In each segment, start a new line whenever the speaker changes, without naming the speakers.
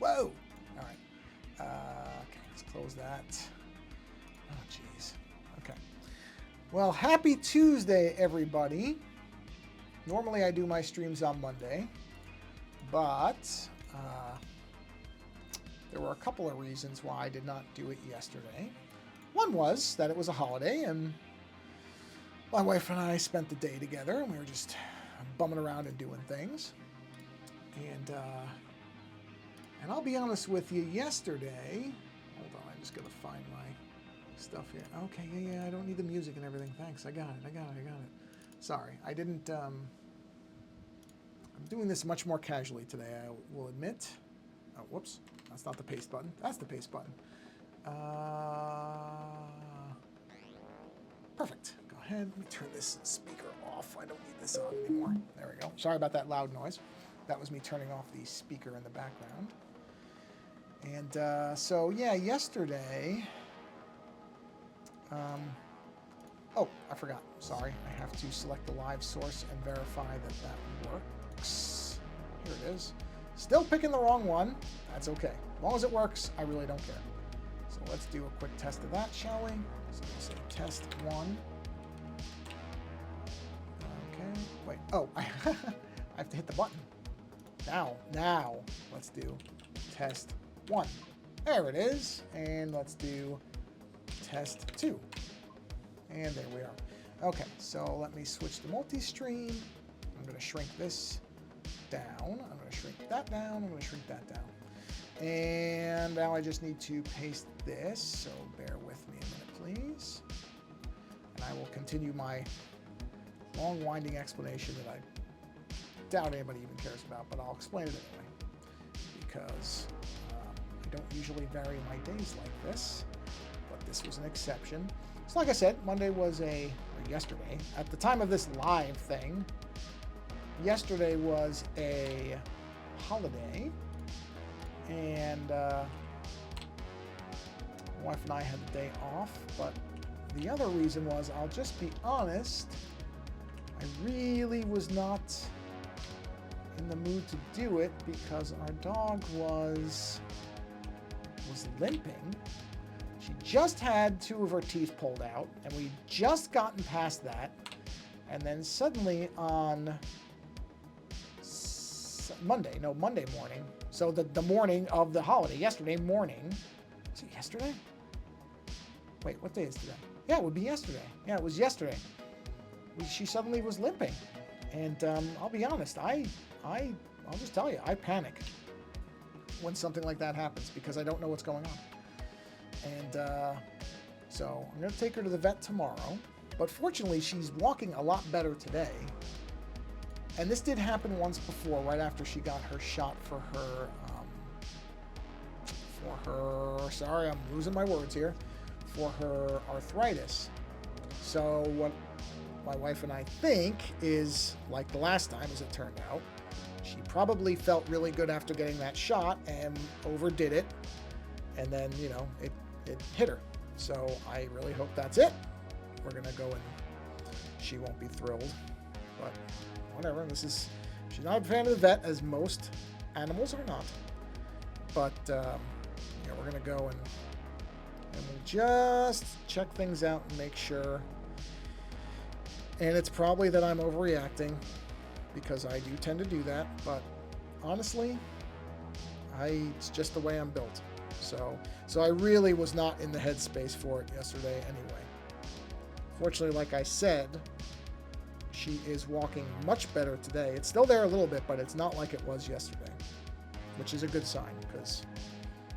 Whoa! All right. Okay, let's close that. Oh, jeez. Okay. Well, happy Tuesday, everybody. Normally I do my streams on Monday, but there were a couple of reasons why I did not do it yesterday. One was that it was a holiday, and my wife and I spent the day together, and we were just bumming around and doing things. And I'll be honest with you, yesterday... Hold on, I just got to find my stuff here. Okay, yeah, I don't need the music and everything. Thanks, I got it. Sorry, I didn't... I'm doing this much more casually today, I will admit. Oh, whoops. That's not the paste button. That's the paste button. Perfect. Go ahead. Let me turn this speaker off. I don't need this on anymore. There we go. Sorry about that loud noise. That was me turning off the speaker in the background. And so, yeah, yesterday... oh, I forgot. Sorry. I have to select the live source and verify that that works. Here it is. Still picking the wrong one. That's okay. As long as it works, I really don't care. So let's do a quick test of that, shall we? So we'll say test 1. Okay. Wait. Oh, I have to hit the button. Now, let's do test 1. There it is. And let's do test 2. And there we are. Okay, so let me switch to multi-stream. I'm going to shrink this down. I'm going to shrink that down. I'm going to shrink that down. And now I just need to paste this, so bear with me a minute, please. And I will continue my long, winding explanation that I doubt anybody even cares about, but I'll explain it anyway. Because I don't usually vary my days like this, but this was an exception. So like I said, Monday was or yesterday, at the time of this live thing, yesterday was a holiday, and my wife and I had the day off, but the other reason was, I'll just be honest, I really was not in the mood to do it because our dog was limping. She just had 2 of her teeth pulled out, and we'd just gotten past that, and then suddenly on Monday morning, so the morning of the holiday, yesterday morning, was it yesterday? Wait, what day is today? Yeah, it would be yesterday. Yeah, it was yesterday. She suddenly was limping, and I'll be honest, I'll just tell you, I panic when something like that happens because I don't know what's going on. And so I'm going to take her to the vet tomorrow. But fortunately, she's walking a lot better today. And this did happen once before, right after she got her shot for her, sorry, I'm losing my words here, for her arthritis. So what my wife and I think is, like the last time, as it turned out, she probably felt really good after getting that shot and overdid it. And then, you know, it hit her. So I really hope that's it. We're going to go and she won't be thrilled. But whatever. She's not a fan of the vet, as most animals are not. But, yeah, we're going to go and we'll just check things out and make sure. And it's probably that I'm overreacting because I do tend to do that. But honestly, it's just the way I'm built. So I really was not in the headspace for it yesterday anyway. Fortunately, like I said, she is walking much better today. It's still there a little bit, but it's not like it was yesterday, which is a good sign because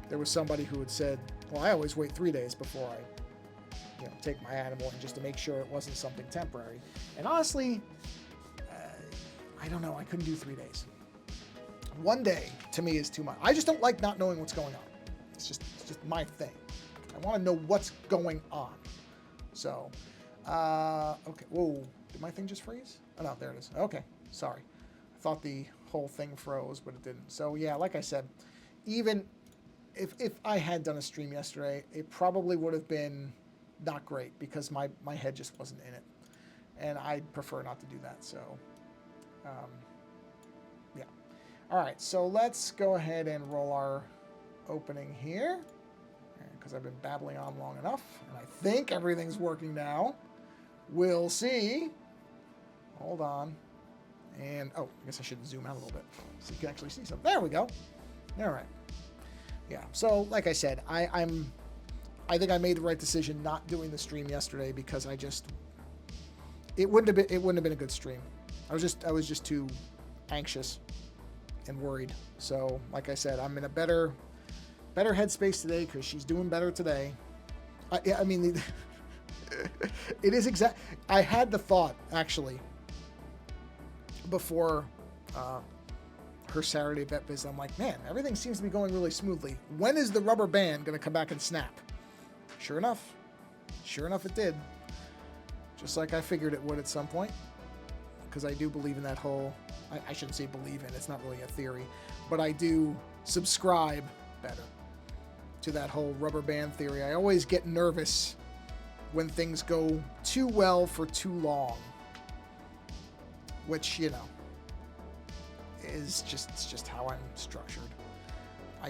there was somebody who had said, well, I always wait 3 days before I take my animal in just to make sure it wasn't something temporary. And honestly, I don't know. I couldn't do 3 days. 1 day to me is too much. I just don't like not knowing what's going on. It's just my thing. I want to know what's going on. So, okay. Whoa, did my thing just freeze? Oh, no, there it is. Okay, sorry. I thought the whole thing froze, but it didn't. So, yeah, like I said, even if I had done a stream yesterday, it probably would have been not great because my head just wasn't in it. And I'd prefer not to do that. So, yeah. All right, so let's go ahead and roll our opening here, because I've been babbling on long enough, and I think everything's working now. We'll see. Hold on. And, oh, I guess I should zoom out a little bit so you can actually see something. There we go. All right. Yeah, so like I said, I think I made the right decision not doing the stream yesterday because it wouldn't have been a good stream. I was just too anxious and worried. So, like I said, I'm in a better headspace today because she's doing better today. I mean, it is exact. I had the thought actually before her Saturday vet visit. I'm like, man, everything seems to be going really smoothly. When is the rubber band going to come back and snap? Sure enough, it did. Just like I figured it would at some point, because I do believe in that whole. I shouldn't say believe in. It's not really a theory, but I do subscribe better to that whole rubber band theory. I always get nervous when things go too well for too long, which, you know, is just how I'm structured. I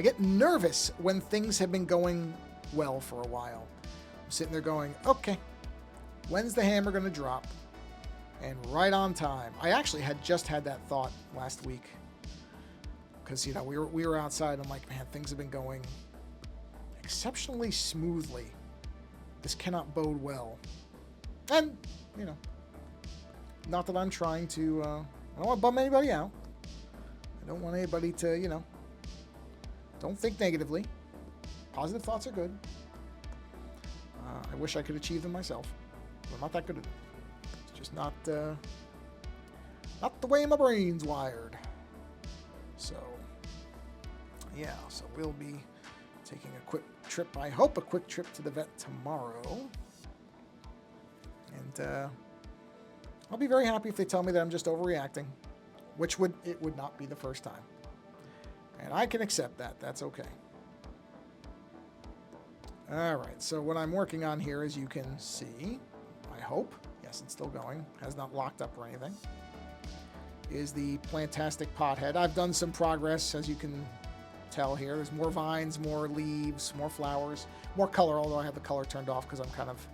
get nervous when things have been going well for a while. I'm sitting there going, okay, when's the hammer going to drop? And right on time. I actually had just had that thought last week because, you know, we were outside. I'm like, man, things have been going exceptionally smoothly. This cannot bode well. And, you know, not that I'm trying to, I don't want to bum anybody out. I don't want anybody to, you know, don't think negatively. Positive thoughts are good. I wish I could achieve them myself. I'm not that good at it. It's just not the way my brain's wired. So, yeah, so we'll be taking a quick trip, I hope a quick trip to the vet tomorrow. And I'll be very happy if they tell me that I'm just overreacting, which it would not be the first time. And I can accept that. That's okay. All right, so what I'm working on here, as you can see, I hope, yes, it's still going, has not locked up or anything, is the Plantastic Pothead. I've done some progress, as you can tell here. There's more vines, more leaves, more flowers, more color, although I have the color turned off because I'm kind of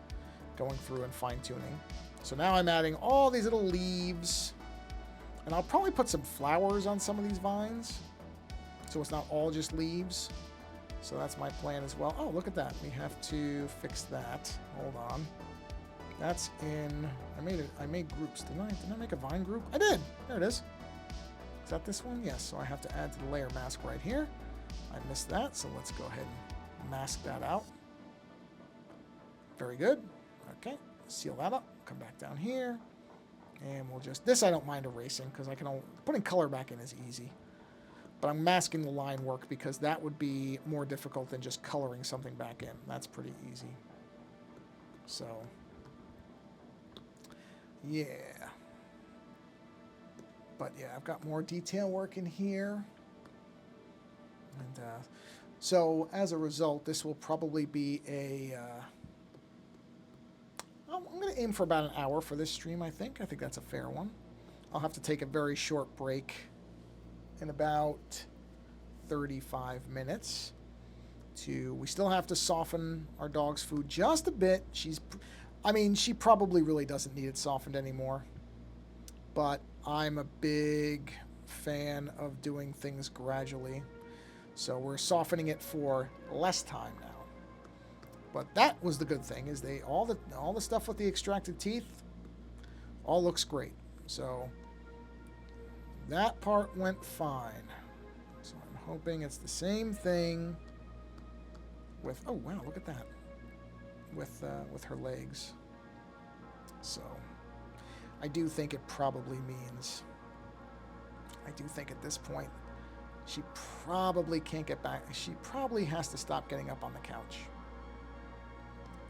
going through and fine-tuning. So now I'm adding all these little leaves, and I'll probably put some flowers on some of these vines, so it's not all just leaves. So that's my plan as well. Oh, look at that. We have to fix that. Hold on. That's in... I made groups. Didn't I make a vine group? I did. There it is. Is that this one? Yes. So I have to add to the layer mask right here. I missed that. So let's go ahead and mask that out. Very good. Okay. Seal that up. Come back down here. And we'll just... This I don't mind erasing because I can... Putting color back in is easy. But I'm masking the line work because that would be more difficult than just coloring something back in. That's pretty easy. So, yeah. But yeah, I've got more detail work in here. And so as a result, this will probably be a... I'm going to aim for about an hour for this stream, I think. I think that's a fair one. I'll have to take a very short break in about 35 minutes we still have to soften our dog's food just a bit. She probably really doesn't need it softened anymore, but I'm a big fan of doing things gradually. So we're softening it for less time now. But that was the good thing, is all the stuff with the extracted teeth all looks great. So that part went fine. So I'm hoping it's the same thing with... Oh, wow, look at that. With her legs. So I do think it probably means... I do think at this point she probably can't get back. She probably has to stop getting up on the couch.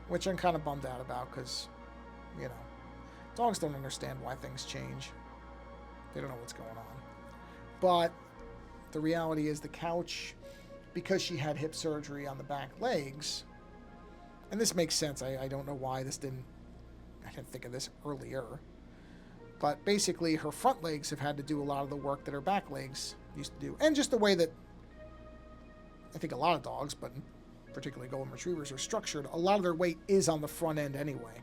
Which I'm kind of bummed out about because, you know, dogs don't understand why things change. They don't know what's going on. But the reality is the couch, because she had hip surgery on the back legs, and this makes sense. I don't know why I didn't think of this earlier. But basically, her front legs have had to do a lot of the work that her back legs used to do. And just the way that I think a lot of dogs, but particularly golden retrievers, are structured, a lot of their weight is on the front end anyway.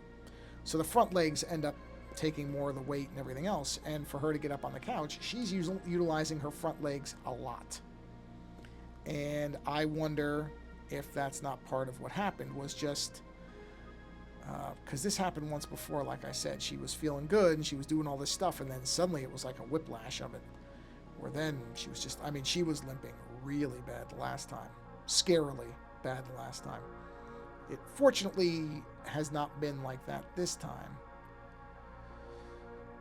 So the front legs end up taking more of the weight and everything else. And for her to get up on the couch, she's utilizing her front legs a lot. And I wonder if that's not part of what happened, was just because this happened once before. Like I said, she was feeling good and she was doing all this stuff, and then suddenly it was like a whiplash of it, where then she was just, I mean, she was limping really bad the last time, scarily bad the last time. It fortunately has not been like that this time,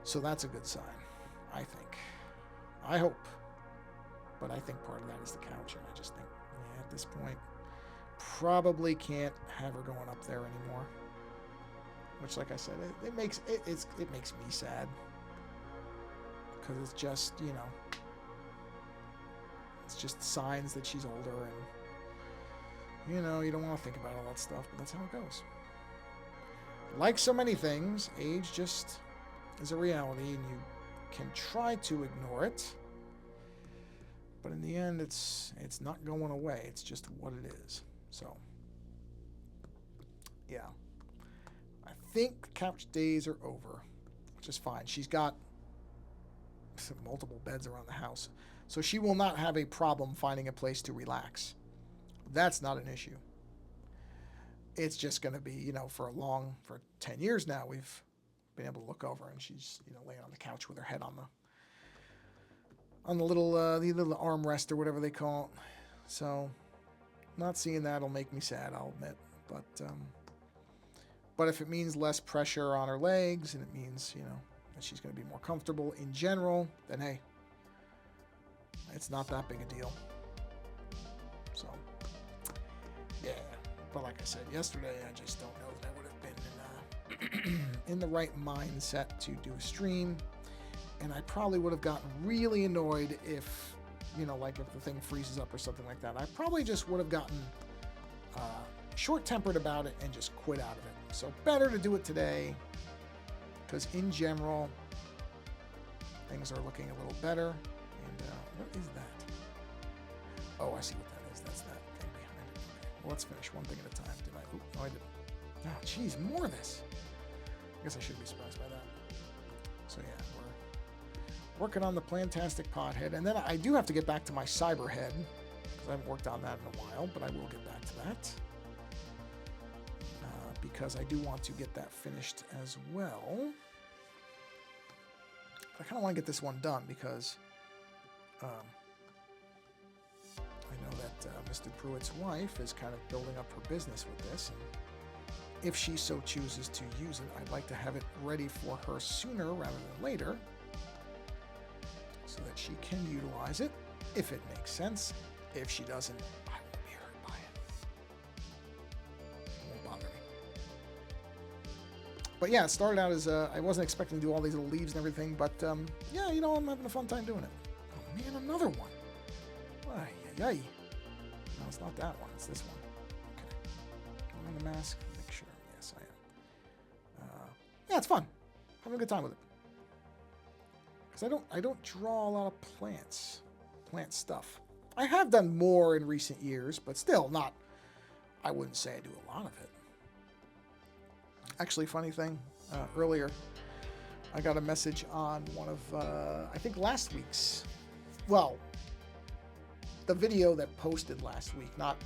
so that's a good sign, I think. I hope. But I think part of that is the couch, and I just think, yeah, at this point, probably can't have her going up there anymore. Which, like I said, it makes me sad, because it's just, you know, it's just signs that she's older, and, you know, you don't want to think about all that stuff, but that's how it goes. Like so many things, age just is a reality, and you can try to ignore it, but in the end, it's not going away. It's just what it is. So, yeah. I think couch days are over, which is fine. She's got multiple beds around the house, so she will not have a problem finding a place to relax. That's not an issue. It's just going to be, you know, for 10 years now, we've been able to look over, and she's, you know, laying on the couch with her head on the little armrest or whatever they call it. So, not seeing that'll make me sad, I'll admit. But if it means less pressure on her legs, and it means, you know, that she's going to be more comfortable in general, then hey, it's not that big a deal. So, yeah. But like I said yesterday, I just don't know that I would have been in the right mindset to do a stream. And I probably would have gotten really annoyed if, you know, like if the thing freezes up or something like that. I probably just would have gotten short-tempered about it and just quit out of it. So better to do it today, because in general, things are looking a little better. And what is that? Oh, I see what that is. That's that thing behind it. Okay. Well, let's finish one thing at a time. Did I? Oop, no, I didn't. Oh, geez, more of this. I guess I should be surprised by that. So yeah, we're working on the Plantastic Pothead, and then I do have to get back to my Cyberhead, because I haven't worked on that in a while, but I will get back to that. Because I do want to get that finished as well. I kind of want to get this one done, because I know that Mr. Pruitt's wife is kind of building up her business with this, and if she so chooses to use it, I'd like to have it ready for her sooner rather than later, so that she can utilize it if it makes sense. If she doesn't, I won't be hurt by it. It won't bother me. But yeah, it started out as I wasn't expecting to do all these little leaves and everything, but yeah, you know, I'm having a fun time doing it. Oh man, another one. Ay, ay, ay. No, it's not that one. It's this one. Okay. I'm on the mask. Make sure. Yes, I am. Yeah, it's fun. Having a good time with it. Because I don't draw a lot of plant stuff. I have done more in recent years, but still not. I wouldn't say I do a lot of it. Actually, funny thing, earlier I got a message on one of I think last week's, well, the video that posted last week. Not,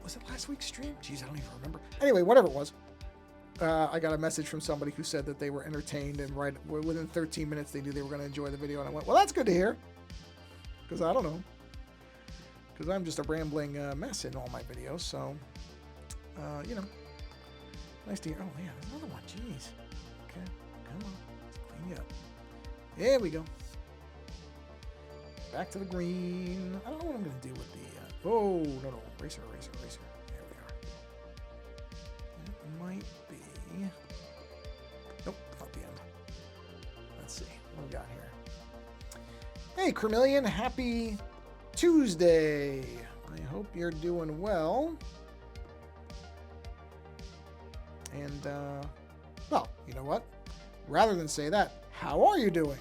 was it last week's stream? Jeez, I don't even remember. Anyway, whatever it was. I got a message from somebody who said that they were entertained, and right within 13 minutes they knew they were going to enjoy the video, and I went, well, that's good to hear, because I don't know, because I'm just a rambling mess in all my videos, so, you know, nice to hear. Oh, yeah, there's another one. Jeez. Okay, come on. Let's clean you up. There we go. Back to the green. I don't know what I'm going to do with the, oh, no, eraser. There we are. It might be, nope, not the end. Let's see, what we got here? Hey, Cremillion, happy Tuesday. I hope you're doing well. And, well, you know what? Rather than say that, how are you doing?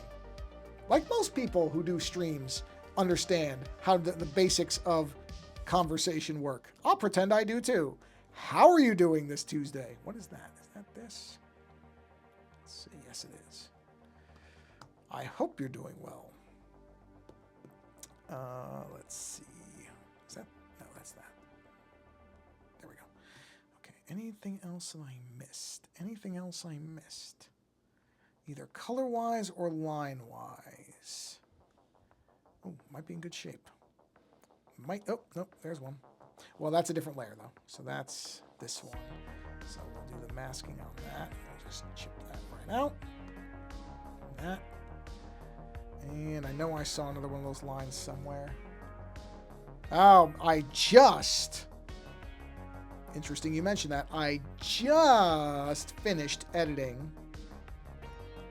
Like most people who do streams understand how the basics of conversation work. I'll pretend I do too. How are you doing this Tuesday? What is that? Is that this? Let's see. Yes, it is. I hope you're doing well. Let's see. Is that? No, that's that. There we go. Okay. Anything else that I missed? Anything else I missed? Either color-wise or line-wise. Oh, might be in good shape. Might. Oh, nope. There's one. Well, that's a different layer, though. So that's this one. So we'll do the masking on that. I'll just chip that right out. That. And I know I saw another one of those lines somewhere. Oh, interesting you mentioned that. I just finished editing.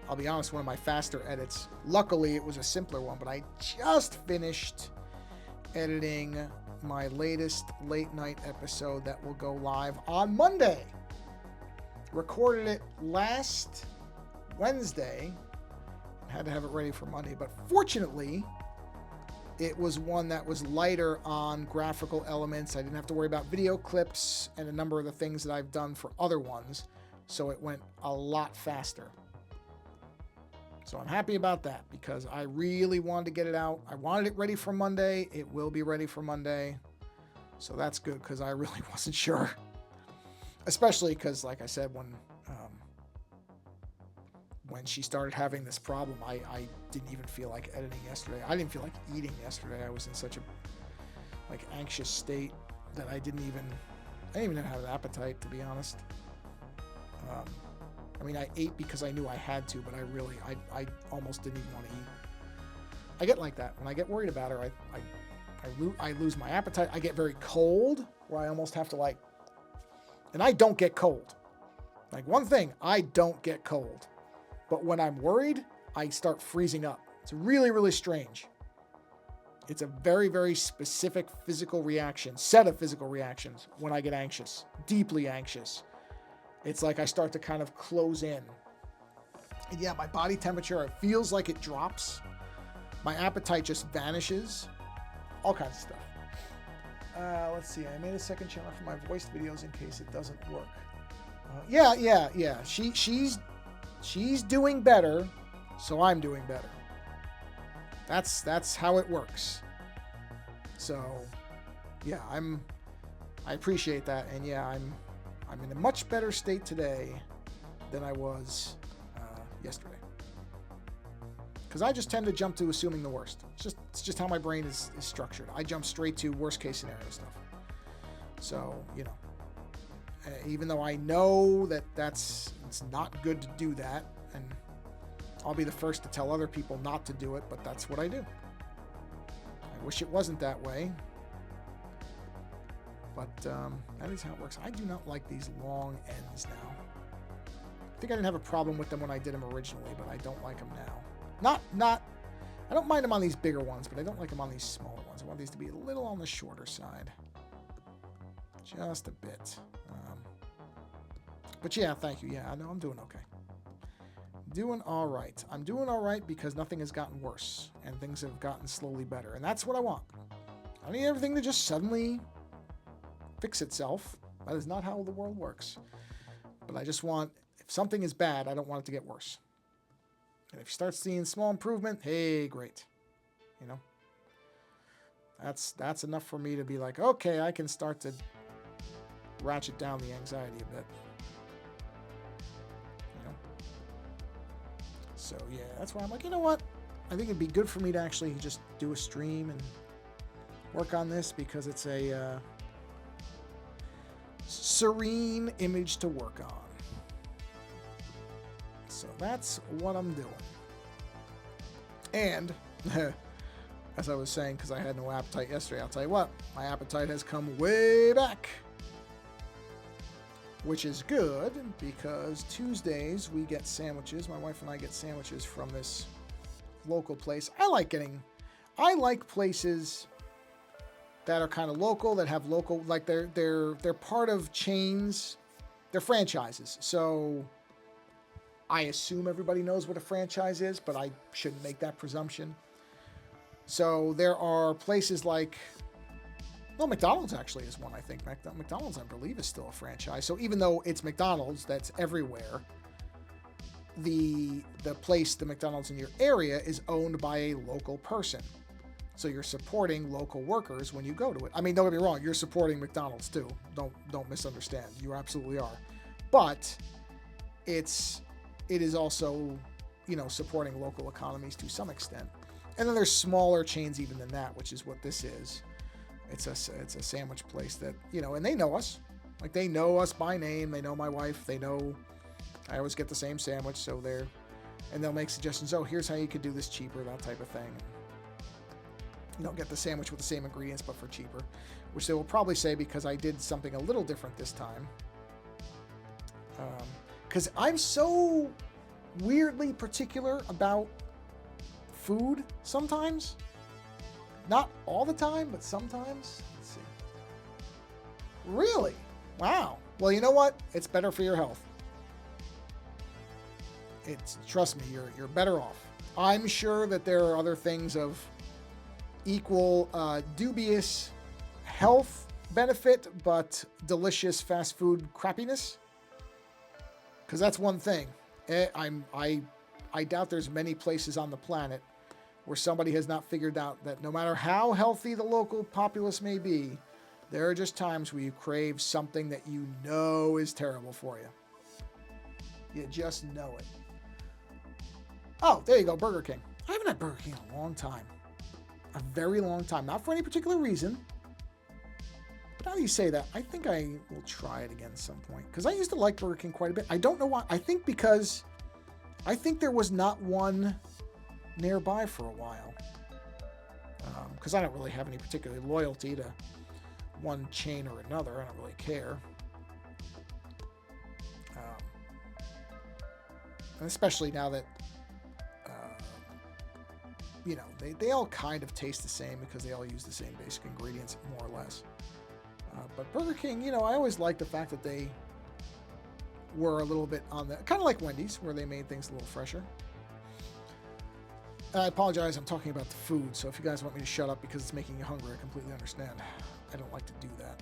I'll be honest, one of my faster edits. Luckily, it was a simpler one, but I just finished editing my latest late night episode that will go live on Monday. Recorded it last Wednesday. Had to have it ready for Monday, but fortunately, it was one that was lighter on graphical elements. I didn't have to worry about video clips and a number of the things that I've done for other ones, so it went a lot faster. So I'm happy about that because I really wanted to get it out. I wanted it ready for Monday. It will be ready for Monday. So that's good because I really wasn't sure. Especially because, like I said, when she started having this problem, I didn't even feel like editing yesterday. I didn't feel like eating yesterday. I was in such a anxious state that I didn't even have an appetite, to be honest. I mean, I ate because I knew I had to, but I almost didn't even want to eat. I get like that. When I get worried about her, I lose my appetite. I get very cold, where I almost have to and I don't get cold. One thing, I don't get cold. But when I'm worried, I start freezing up. It's really, really strange. It's a very, very specific set of physical reactions when I get anxious, deeply anxious. It's like I start to kind of close in. And yeah, my body temperature, it feels like it drops. My appetite just vanishes. All kinds of stuff. Let's see. I made a second channel for my voiced videos in case it doesn't work. Yeah. She's doing better, so I'm doing better. That's how it works. So, yeah, I appreciate that, and yeah, I'm in a much better state today than I was yesterday. Because I just tend to jump to assuming the worst. It's just how my brain is structured. I jump straight to worst case scenario stuff. So, even though I know that it's not good to do that, and I'll be the first to tell other people not to do it, but that's what I do. I wish it wasn't that way. But that is how it works. I do not like these long ends now. I think I didn't have a problem with them when I did them originally, but I don't like them now. I don't mind them on these bigger ones, but I don't like them on these smaller ones. I want these to be a little on the shorter side. Just a bit. But yeah, thank you. Yeah, I know I'm doing okay. Doing all right. I'm doing all right because nothing has gotten worse and things have gotten slowly better. And that's what I want. I don't need everything to just suddenly fix itself. That is not how the world works. But I just want, if something is bad, I don't want it to get worse. And if you start seeing small improvement, hey, great. That's enough for me to be like, okay, I can start to ratchet down the anxiety a bit. So yeah, that's why I'm like, you know what? I think it'd be good for me to actually just do a stream and work on this because it's a serene image to work on. So that's what I'm doing. And as I was saying, because I had no appetite yesterday, I'll tell you what, my appetite has come way back. Which is good because Tuesdays we get sandwiches. My wife and I get sandwiches from this local place. I like places that are kind of local, that have local, like they're part of chains. They're franchises. So I assume everybody knows what a franchise is, but I shouldn't make that presumption. So there are places like, well, McDonald's actually is one, I think. McDonald's, I believe, is still a franchise. So even though it's McDonald's that's everywhere, the McDonald's in your area is owned by a local person. So you're supporting local workers when you go to it. I mean, don't get me wrong, you're supporting McDonald's too. Don't misunderstand. You absolutely are. But it is also, supporting local economies to some extent. And then there's smaller chains even than that, which is what this is. It's a sandwich place that, and they know us. Like, they know us by name. They know my wife. They know I always get the same sandwich, and they'll make suggestions. Oh, here's how you could do this cheaper, that type of thing. Get the sandwich with the same ingredients but for cheaper, which they will probably say because I did something a little different this time. Because I'm so weirdly particular about food sometimes. Not all the time, but sometimes. Let's see. Really? Wow. Well, you know what? It's better for your health. Trust me, you're better off. I'm sure that there are other things of equal dubious health benefit, but delicious fast food crappiness. Because that's one thing. I doubt there's many places on the planet where somebody has not figured out that no matter how healthy the local populace may be, there are just times where you crave something that you know is terrible for you. You just know it. Oh, there you go, Burger King. I haven't had Burger King in a long time. A very long time. Not for any particular reason. But now that you say that, I think I will try it again at some point. Because I used to like Burger King quite a bit. I don't know why. I think there was not one nearby for a while. Because I don't really have any particular loyalty to one chain or another. I don't really care. And especially now that they all kind of taste the same because they all use the same basic ingredients, more or less. But Burger King, I always liked the fact that they were a little bit on the, kind of like Wendy's, where they made things a little fresher. I apologize, I'm talking about the food, so if you guys want me to shut up because it's making you hungry, I completely understand. I don't like to do that.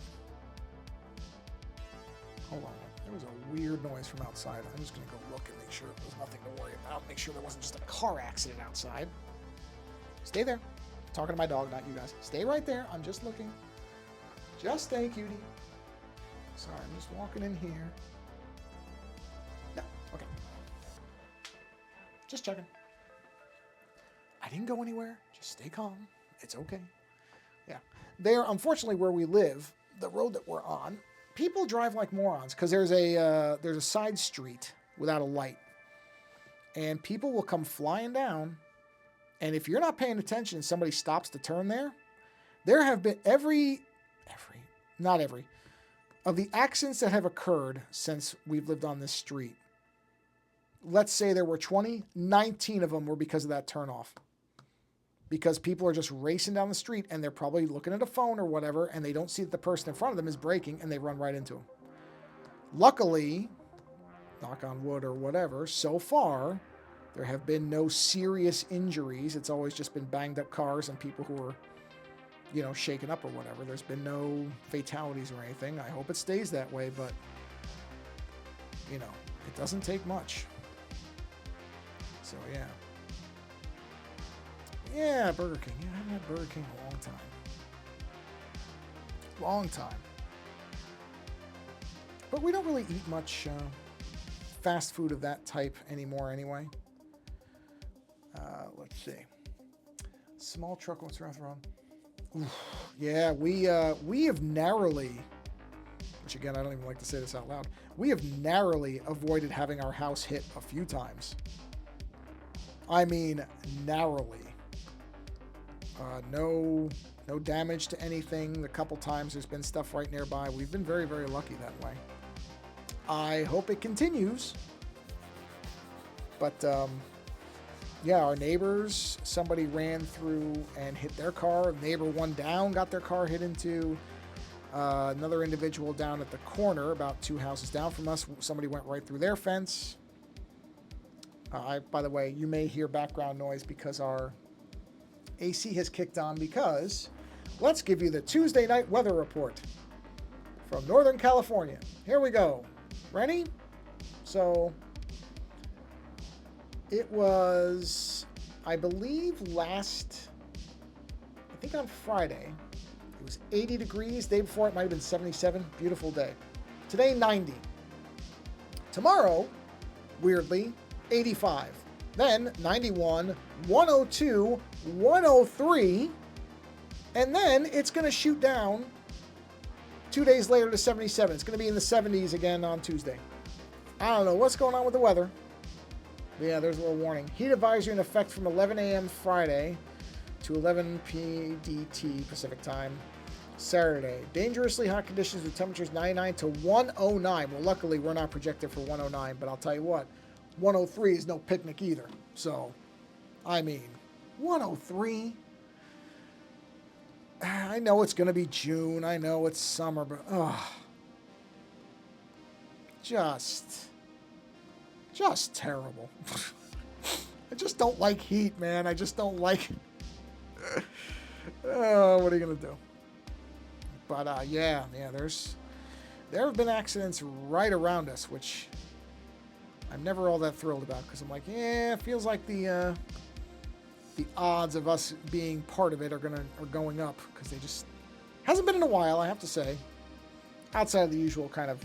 Hold on, there was a weird noise from outside. I'm just going to go look and make sure there's nothing to worry about. Make sure there wasn't just a car accident outside. Stay there. I'm talking to my dog, not you guys. Stay right there. I'm just looking. Just stay, cutie. Sorry, I'm just walking in here. No, okay. Just checking. I didn't go anywhere. Just stay calm. It's okay. Yeah. There, unfortunately, where we live, the road that we're on, people drive like morons because there's a side street without a light. And people will come flying down. And if you're not paying attention and somebody stops to turn there have been not every, of the accidents that have occurred since we've lived on this street. Let's say there were 20, 19 of them were because of that turnoff. Because people are just racing down the street and they're probably looking at a phone or whatever and they don't see that the person in front of them is braking and they run right into them. Luckily, knock on wood or whatever, so far, there have been no serious injuries. It's always just been banged up cars and people who are, shaken up or whatever. There's been no fatalities or anything. I hope it stays that way, but, it doesn't take much. So, yeah. Yeah, Burger King. Yeah, I haven't had Burger King in a long time. Long time. But we don't really eat much fast food of that type anymore anyway. Let's see. Small truck, what's wrong? Yeah, we have narrowly, which again, I don't even like to say this out loud, we have narrowly avoided having our house hit a few times. I mean, narrowly. No damage to anything. A couple times there's been stuff right nearby. We've been very, very lucky that way. I hope it continues. But, yeah, our neighbors, somebody ran through and hit their car. Neighbor one down got their car hit into. Another individual down at the corner, about 2 houses down from us, somebody went right through their fence. By the way, you may hear background noise because our AC has kicked on because let's give you the Tuesday night weather report from Northern California. Here we go. Ready? So it was, I believe, I think on Friday, it was 80 degrees. Day before it might have been 77. Beautiful day. Today, 90. Tomorrow, weirdly, 85. Then 91, 102, 103. And then it's going to shoot down 2 days later to 77. It's going to be in the 70s again on Tuesday. I don't know what's going on with the weather. But yeah, there's a little warning. Heat advisory in effect from 11 a.m. Friday to 11 PDT Pacific time Saturday. Dangerously hot conditions with temperatures 99 to 109. Well, luckily, we're not projected for 109, but I'll tell you what, 103 is no picnic either. So, I mean, 103? I know it's going to be June. I know it's summer, but just terrible. I just don't like heat, man. I just don't like it. Oh, what are you going to do? But, yeah, there have been accidents right around us, which I'm never all that thrilled about because I'm like, yeah, it feels like the odds of us being part of it are going up because they just hasn't been in a while, I have to say, outside of the usual kind of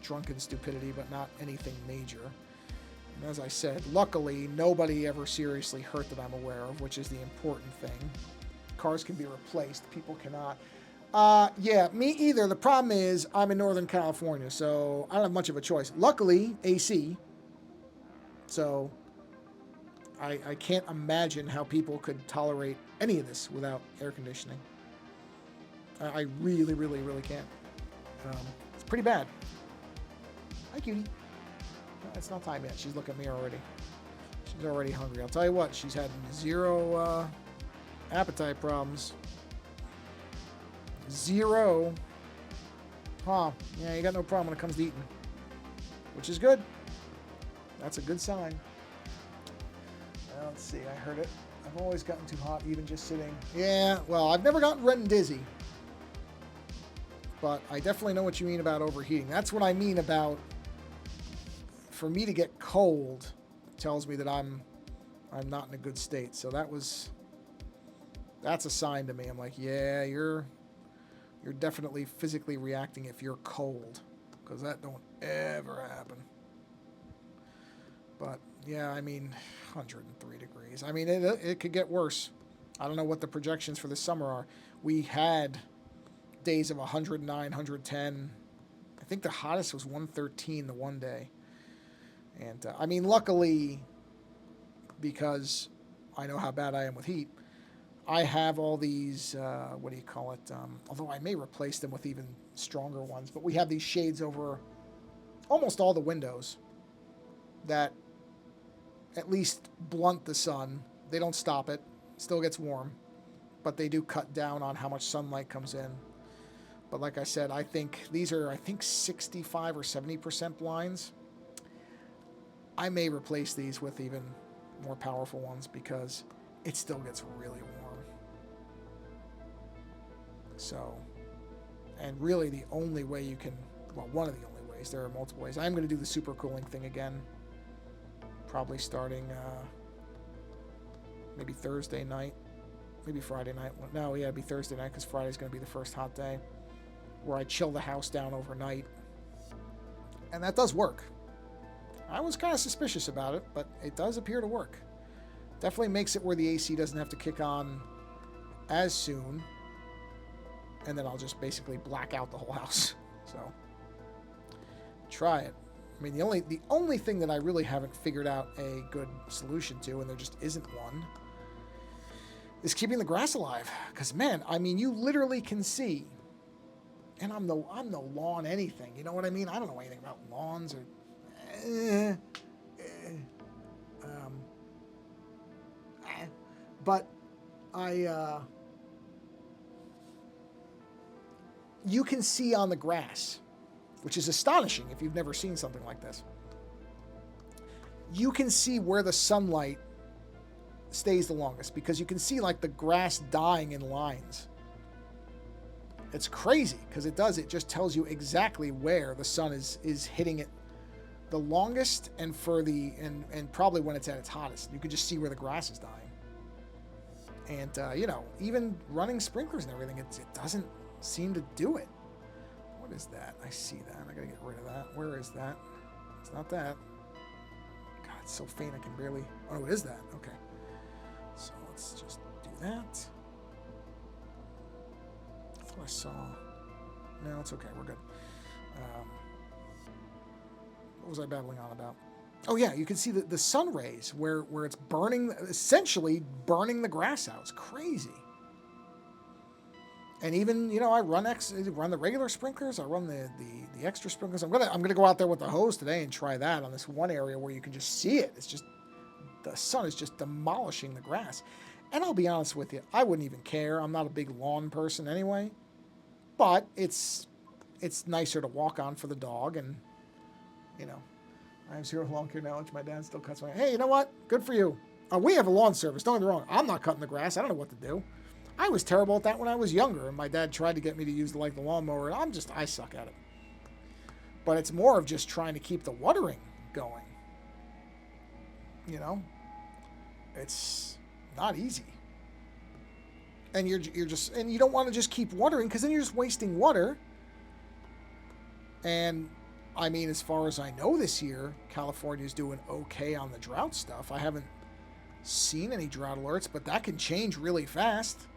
drunken stupidity, but not anything major. And as I said, luckily nobody ever seriously hurt that I'm aware of, which is the important thing. Cars can be replaced, people cannot. Yeah, me either. The problem is I'm in Northern California, so I don't have much of a choice. Luckily, AC. So I can't imagine how people could tolerate any of this without air conditioning. I really, really, really can't. It's pretty bad. Hi, cutie. It's not time yet. She's looking at me already. She's already hungry. I'll tell you what, she's had zero appetite problems. Zero. Huh. Yeah, you got no problem when it comes to eating. Which is good. That's a good sign. Let's see, I heard it. I've always gotten too hot even just sitting. Yeah, well, I've never gotten red and dizzy. But I definitely know what you mean about overheating. That's what I mean about, for me to get cold tells me that I'm not in a good state. So that's a sign to me. I'm like, yeah, you're definitely physically reacting if you're cold, because that don't ever happen. But yeah, I mean, 103 degrees. I mean, it could get worse. I don't know what the projections for the summer are. We had days of 109, 110. I think the hottest was 113 the one day. And I mean, luckily, because I know how bad I am with heat, I have all these, what do you call it? Although I may replace them with even stronger ones, but we have these shades over almost all the windows that at least blunt the sun. They don't stop it. It still gets warm, but they do cut down on how much sunlight comes in. But like I said, I think these are, 65 or 70% blinds. I may replace these with even more powerful ones because it still gets really warm. So, and really the only way you can, well, one of the only ways, there are multiple ways. I'm going to do the super cooling thing again. Probably starting maybe Thursday night, maybe Friday night. No, yeah, it'd be Thursday night because Friday's going to be the first hot day where I chill the house down overnight. And that does work. I was kind of suspicious about it, but it does appear to work. Definitely makes it where the AC doesn't have to kick on as soon. And then I'll just basically black out the whole house. So, try it. I mean, the only thing that I really haven't figured out a good solution to, and there just isn't one, is keeping the grass alive. Because, man, I mean, you literally can see, and I'm no lawn anything. You know what I mean? I don't know anything about lawns or... but you can see on the grass, which is astonishing if you've never seen something like this. you can see where the sunlight stays the longest because you can see like the grass dying in lines. It's crazy because it just tells you exactly where the sun is hitting it the longest and for the and probably when it's at its hottest. You can just see where the grass is dying. And you know, even running sprinklers and everything, it doesn't seem to do it. What is that? I see that. I gotta get rid of that. Where is that? It's not that. God, it's so faint I can barely. Oh, it is that. Okay. So let's just do that. I thought I saw. No, it's okay. We're good. What was I babbling on about? Oh yeah, you can see the sun rays where it's burning, essentially burning the grass out. It's crazy. And even, you know, I run the regular sprinklers. I run the extra sprinklers. I'm gonna go out there with the hose today and try that on this one area where you can just see it. It's just the sun is just demolishing the grass. And I'll be honest with you, I wouldn't even care. I'm not a big lawn person anyway. But it's nicer to walk on for the dog, and you know, I have zero lawn care knowledge. My dad still cuts my. Hey, you know what? Good for you. We have a lawn service. Don't get me wrong. I'm not cutting the grass. I don't know what to do. I was terrible at that when I was younger, and my dad tried to get me to use the lawnmower, and I suck at it. But it's more of just trying to keep the watering going. You know, it's not easy. And you're just, and you don't want to just keep watering because then you're just wasting water. And I mean, as far as I know this year, California's doing okay on the drought stuff. I haven't seen any drought alerts, but that can change really fast.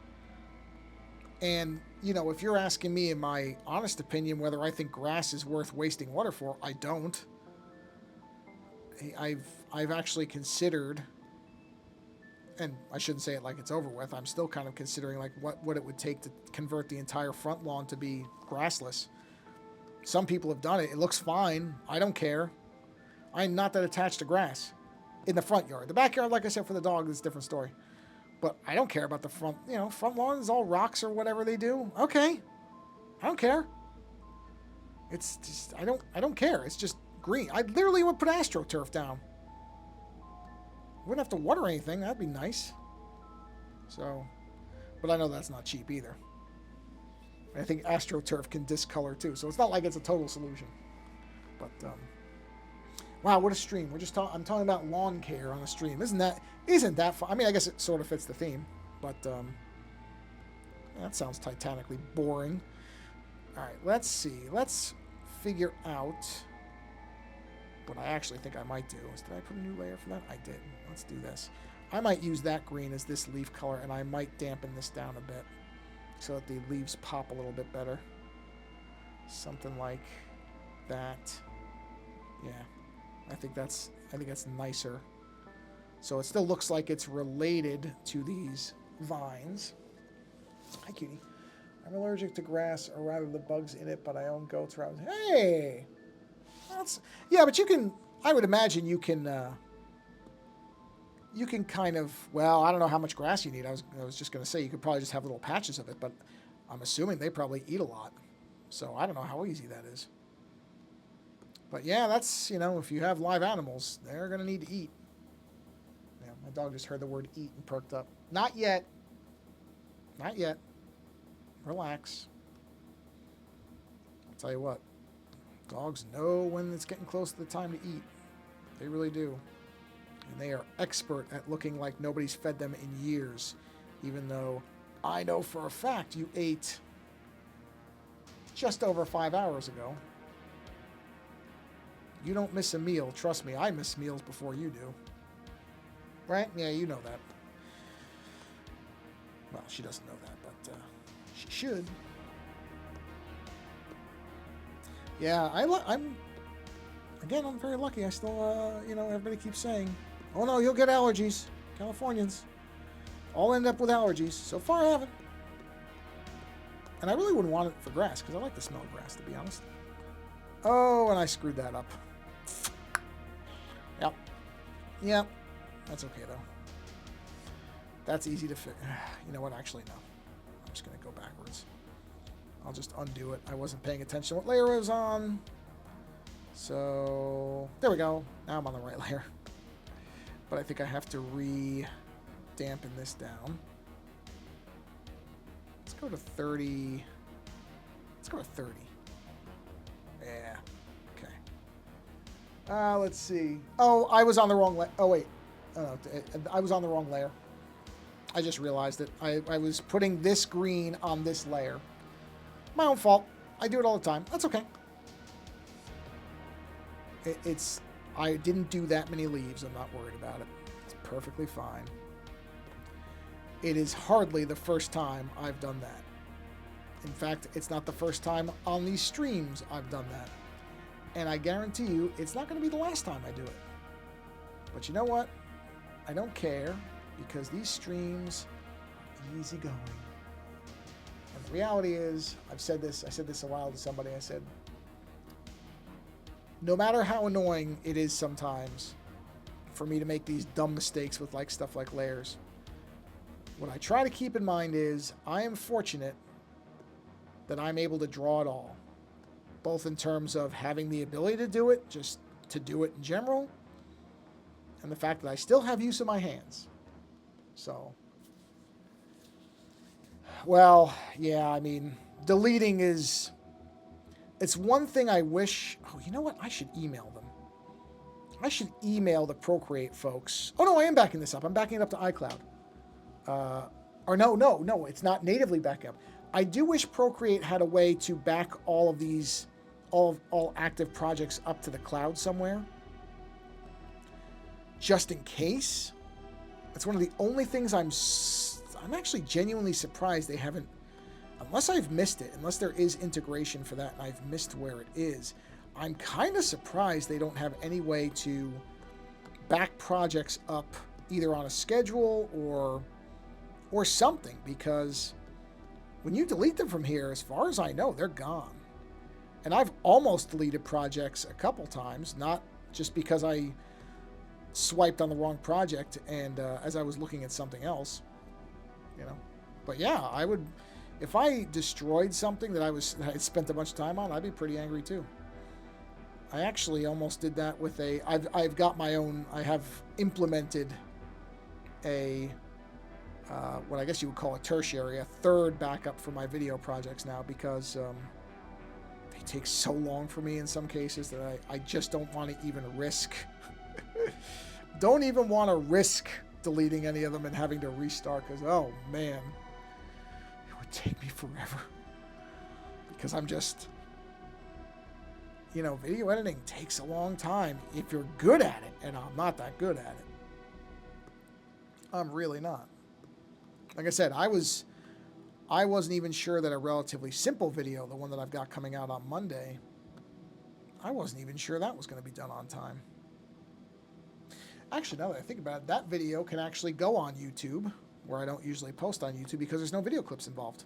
And, you know, if you're asking me in my honest opinion whether I think grass is worth wasting water for, I don't. I've actually considered, and I shouldn't say it like it's over with, I'm still kind of considering like what it would take to convert the entire front lawn to be grassless. Some people have done it. It looks fine. I don't care. I'm not that attached to grass in the front yard. The backyard, like I said, for the dog is a different story. But I don't care about the front, you know, front lawn is all rocks or whatever they do. Okay. I don't care. It's just, I don't care. It's just green. I literally would put AstroTurf down. Wouldn't have to water anything. That'd be nice. So, but I know that's not cheap either. I think AstroTurf can discolor too, so it's not like it's a total solution. But wow, what a stream! I'm talking about lawn care on a stream. Isn't that fun? I mean, I guess it sort of fits the theme, but that sounds titanically boring. All right, let's see. Let's figure out what I actually think I might do. Did I put a new layer for that? I did. Let's do this. I might use that green as this leaf color, and I might dampen this down a bit, so that the leaves pop a little bit better. Something like that. Yeah, I think that's nicer. So it still looks like it's related to these vines. Hi, cutie. I'm allergic to grass, or rather the bugs in it, but I own goats. Hey! Yeah, but you can, I would imagine you can kind of, well, I don't know how much grass you need. I was just going to say you could probably just have little patches of it, but I'm assuming they probably eat a lot. So I don't know how easy that is. But yeah, that's, you know, if you have live animals, they're going to need to eat. Yeah, my dog just heard the word eat and perked up. Not yet. Not yet. Relax. I'll tell you what. Dogs know when it's getting close to the time to eat. They really do. And they are expert at looking like nobody's fed them in years, even though I know for a fact you ate just over 5 hours ago. You don't miss a meal. Trust me, I miss meals before you do. Right? Yeah, you know that. Well, she doesn't know that, but she should. Yeah, I'm very lucky. I still, you know, everybody keeps saying, oh no, you'll get allergies. Californians all end up with allergies. So far, I haven't. And I really wouldn't want it for grass, because I like the smell of grass, to be honest. Oh, and I screwed that up. Yep. Yep. That's okay, though. That's easy to fix. You know what? Actually, no. I'm just going to go backwards. I'll just undo it. I wasn't paying attention to what layer I was on. So, there we go. Now I'm on the right layer. but I think I have to dampen this down. Let's go to 30. Let's go to 30. Yeah. Okay. Let's see. Oh, I was on the wrong layer. Oh, wait. Oh, no. I was on the wrong layer. I just realized it. I was putting this green on this layer. My own fault. I do it all the time. That's okay. I didn't do that many leaves. I'm not worried about it. It's perfectly fine. It is hardly the first time I've done that. In fact, it's not the first time on these streams I've done that. And I guarantee you, it's not going to be the last time I do it. But you know what? I don't care, because these streams are easy going. And the reality is, I said this a while to somebody, I said, no matter how annoying it is sometimes for me to make these dumb mistakes with stuff like layers, what I try to keep in mind is I am fortunate that I'm able to draw it all, both in terms of having the ability to do it, just to do it in general, and the fact that I still have use of my hands. So, well, yeah, I mean, deleting is... It's one thing I wish... Oh, you know what? I should email them. I should email the Procreate folks. Oh, no, I am backing this up. I'm backing it up to iCloud. Or no, it's not natively back up. I do wish Procreate had a way to back all of these, all active projects up to the cloud somewhere. Just in case. It's one of the only things I'm actually genuinely surprised they haven't, unless I've missed it, unless there is integration for that and I've missed where it is, I'm kind of surprised they don't have any way to back projects up either on a schedule or something, because when you delete them from here, as far as I know, they're gone. And I've almost deleted projects a couple times, not just because I swiped on the wrong project and as I was looking at something else, you know. But yeah, I would, if I destroyed something that I spent a bunch of time on, I'd be pretty angry too. I actually almost did that with I've got my own, I have implemented a what I guess you would call a tertiary, a third backup for my video projects now, because they take so long for me in some cases that I just don't want to even risk don't even want to risk deleting any of them and having to restart, because oh man, it would take me forever, because I'm just, you know, video editing takes a long time if you're good at it, and I'm not that good at it. I'm really not. Like I said, I wasn't even sure that a relatively simple video, the one that I've got coming out on Monday, I wasn't even sure that was going to be done on time. Actually, now that I think about it, that video can actually go on YouTube, where I don't usually post on YouTube because there's no video clips involved.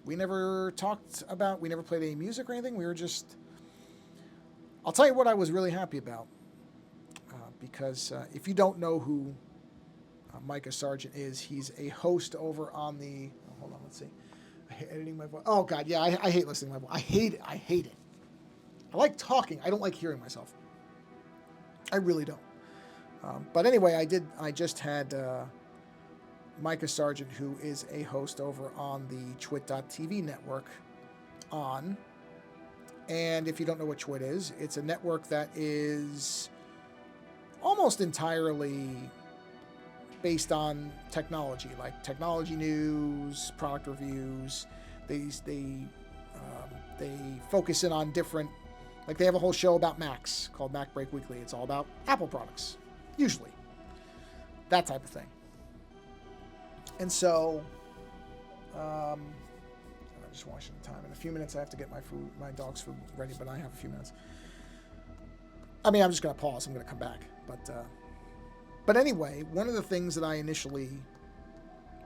We never played any music or anything. We were just... I'll tell you what I was really happy about. Because if you don't know who Micah Sargent is, he's a host over on the... Oh, hold on, let's see. I hate editing my voice. Oh, God, yeah, I hate listening to my voice. I hate it. I like talking. I don't like hearing myself. I really don't. But anyway, I just had Micah Sargent, who is a host over on the Twit.tv network, on. And if you don't know what Twit is, it's a network that is almost entirely based on technology, like technology news, product reviews. They focus in on different, like they have a whole show about Macs called Mac Break Weekly. It's all about Apple products, usually. That type of thing. And so, I'm just watching the time. In a few minutes, I have to get my dog's food ready, but I have a few minutes. I mean, I'm just going to pause. I'm going to come back. But anyway, one of the things that I initially,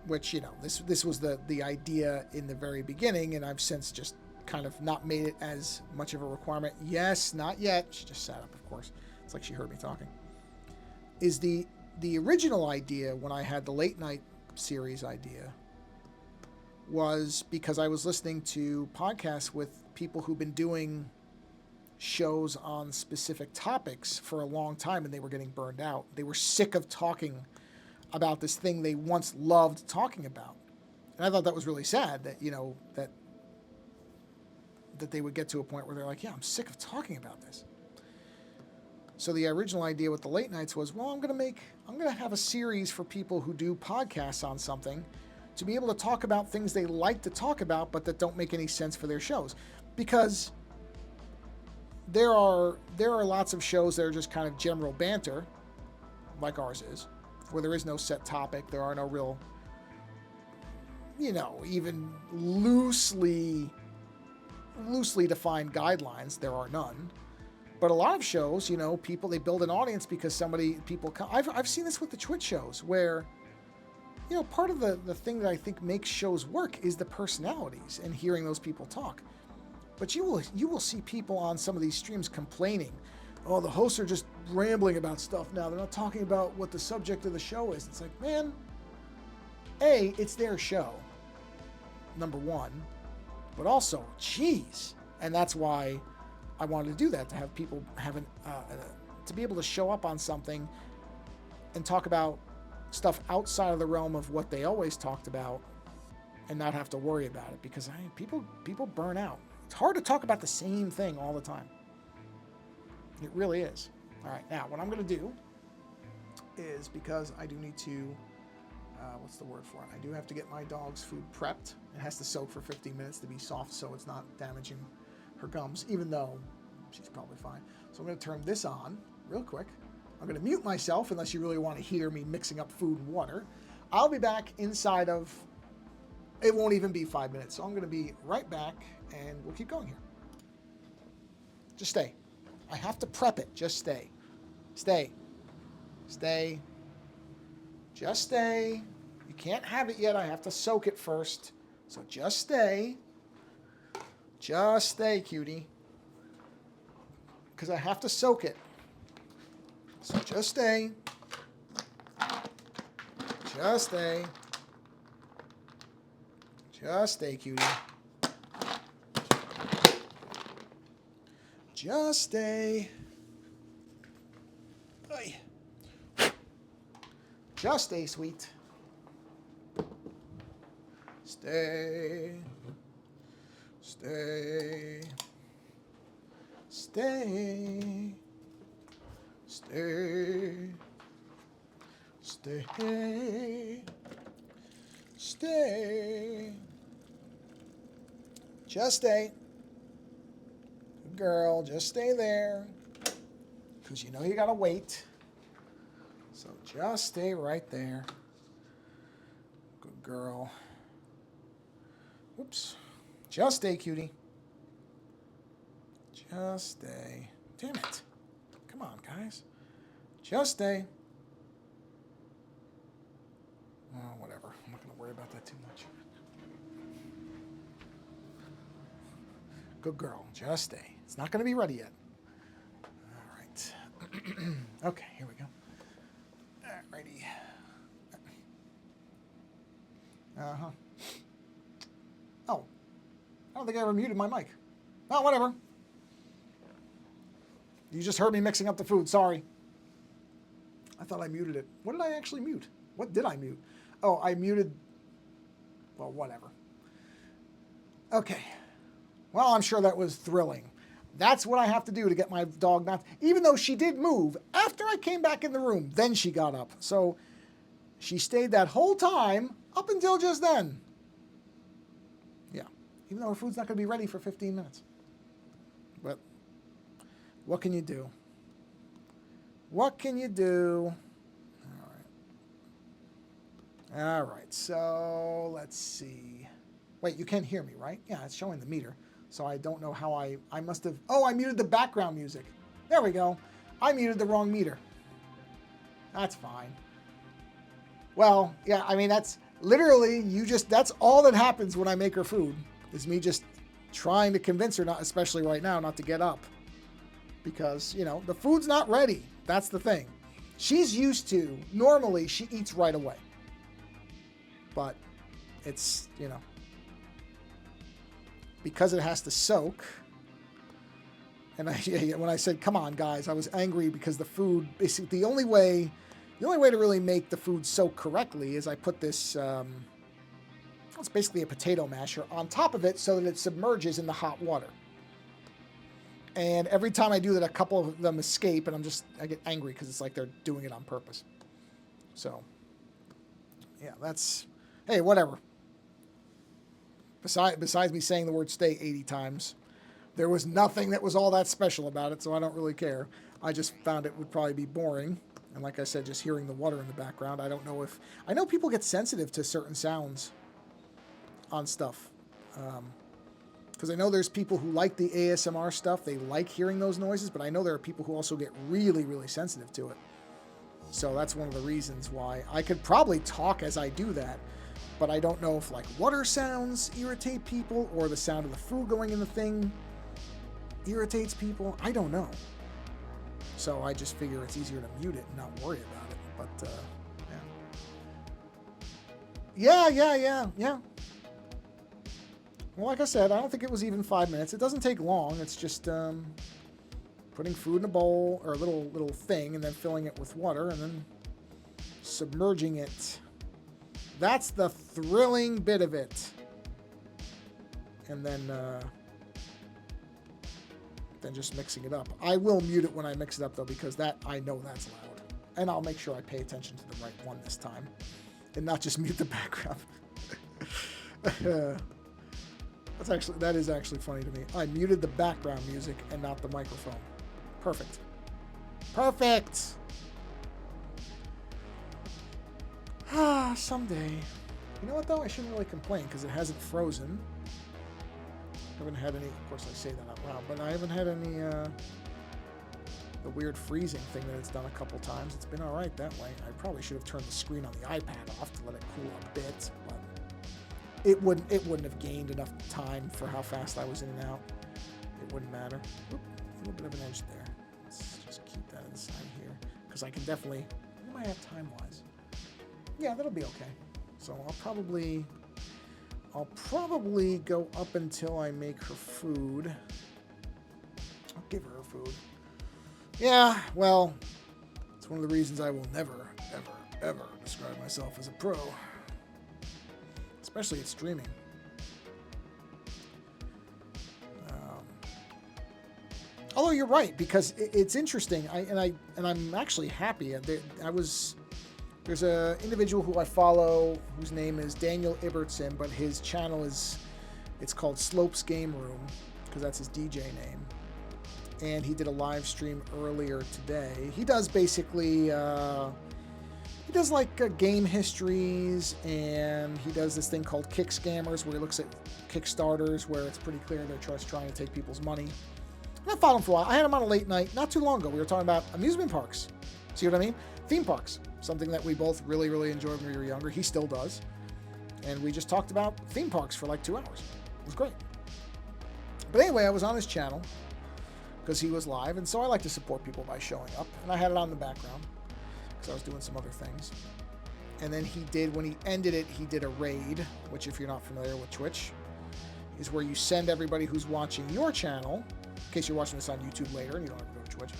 which, you know, this was the idea in the very beginning, and I've since just kind of not made it as much of a requirement. Yes, not yet. She just sat up, of course. It's like she heard me talking. Is the original idea when I had the late night series idea was because I was listening to podcasts with people who've been doing shows on specific topics for a long time and they were getting burned out. They were sick of talking about this thing they once loved talking about. And I thought that was really sad that, that they would get to a point where they're like, yeah, I'm sick of talking about this. So the original idea with the late nights was, well, I'm going to have a series for people who do podcasts on something to be able to talk about things they like to talk about, but that don't make any sense for their shows. Because there are lots of shows that are just kind of general banter, like ours is, where there is no set topic. There are no real, even loosely defined guidelines. There are none. But a lot of shows, people, they build an audience because people come. I've seen this with the Twitch shows where, part of the thing that I think makes shows work is the personalities and hearing those people talk. But you will see people on some of these streams complaining, oh, the hosts are just rambling about stuff now. They're not talking about what the subject of the show is. It's like, man, A, it's their show, number one. But also, geez. And that's why I wanted to do that, to have people to be able to show up on something and talk about stuff outside of the realm of what they always talked about and not have to worry about it, because people burn out. It's hard to talk about the same thing all the time. It really is. All right, now what I'm going to do is, because I do need to, what's the word for it? I do have to get my dog's food prepped. It has to soak for 15 minutes to be soft so it's not damaging her gums, even though she's probably fine. So I'm going to turn this on real quick. I'm going to mute myself unless you really want to hear me mixing up food and water. I'll be back inside of, it won't even be 5 minutes. So I'm going to be right back and we'll keep going here. Just stay. I have to prep it. Just stay. Stay. Stay. Just stay. You can't have it yet. I have to soak it first. So just stay. Just stay, cutie. Because I have to soak it. So just stay. Just stay. Just stay, cutie. Just stay. Oy. Just stay, sweet. Stay. Stay. Stay. Stay. Stay. Stay. Just stay. Good girl, just stay there. Because you know you gotta wait. So just stay right there. Good girl. Whoops. Just stay, cutie. Just stay. Damn it. Come on, guys. Just stay. Oh, whatever. I'm not going to worry about that too much. Good girl. Just stay. It's not going to be ready yet. All right. Okay, here we go. Alrighty. Uh-huh. Oh. I don't think I ever muted my mic. Oh, whatever. You just heard me mixing up the food. Sorry. I thought I muted it. What did I actually mute? What did I mute? Oh, I muted... Well, whatever. Okay. Well, I'm sure that was thrilling. That's what I have to do to get my dog not... Even though she did move after I came back in the room, then she got up. So she stayed that whole time up until just then. Yeah. Even though her food's not going to be ready for 15 minutes. But what can you do? What can you do? All right, so let's see. Wait, you can hear me, right? Yeah, it's showing the meter. So I don't know how I must have... Oh, I muted the background music. There we go. I muted the wrong meter. That's fine. Well, yeah, I mean, that's literally, that's all that happens when I make her food, is me just trying to convince her, not, especially right now, not to get up. Because, the food's not ready. That's the thing. She's used to, normally, she eats right away. But it's, because it has to soak, And when I said, come on, guys, I was angry because the food, basically, the only way to really make the food soak correctly is I put this, it's basically a potato masher on top of it so that it submerges in the hot water. And every time I do that, a couple of them escape, and I get angry because it's like they're doing it on purpose. So, yeah, hey, whatever. Besides me saying the word stay 80 times, there was nothing that was all that special about it, so I don't really care. I just found it would probably be boring. And like I said, just hearing the water in the background, I don't know if... I know people get sensitive to certain sounds on stuff. Because I know there's people who like the ASMR stuff. They like hearing those noises, but I know there are people who also get really, really sensitive to it. So that's one of the reasons why I could probably talk as I do that, but I don't know if like water sounds irritate people or the sound of the food going in the thing irritates people. I don't know. So I just figure it's easier to mute it and not worry about it. But yeah. Well, like I said, I don't think it was even 5 minutes. It doesn't take long. It's just putting food in a bowl or a little thing and then filling it with water and then submerging it. That's the thrilling bit of it. And then just mixing it up. I will mute it when I mix it up, though, because I know that's loud. And I'll make sure I pay attention to the right one this time and not just mute the background. That is actually funny to me. I muted the background music and not the microphone. Perfect. Someday. You know what, though? I shouldn't really complain because it hasn't frozen. I haven't had any... Of course, I say that out loud, but I haven't had any... the weird freezing thing that it's done a couple times. It's been all right that way. I probably should have turned the screen on the iPad off to let it cool a bit, but it wouldn't have gained enough time for how fast I was in and out. It wouldn't matter. Oop, a little bit of an edge there. Let's just keep that inside here because I can definitely... What do I have time-wise? Yeah, that'll be okay. So I'll probably go up until I make her food. I'll give her food. Yeah, well, it's one of the reasons I will never, ever describe myself as a pro. Especially at streaming. Although you're right, because it's interesting. I'm actually happy. There's an individual who I follow whose name is Daniel Ibertson, but his channel it's called Slopes Game Room because that's his DJ name. And he did a live stream earlier today. He does basically, he does like game histories, and he does this thing called Kick Scammers where he looks at Kickstarters where it's pretty clear they're just trying to take people's money. And I followed him for a while. I had him on a late night not too long ago. We were talking about amusement parks. See what I mean? Theme parks. Something that we both really, really enjoyed when we were younger. He still does. And we just talked about theme parks for like 2 hours. It was great. But anyway, I was on his channel because he was live, and so I like to support people by showing up. And I had it on in the background because I was doing some other things. And then when he ended it, he did a raid, which if you're not familiar with Twitch, is where you send everybody who's watching your channel, in case you're watching this on YouTube later and you don't have to go to Twitch,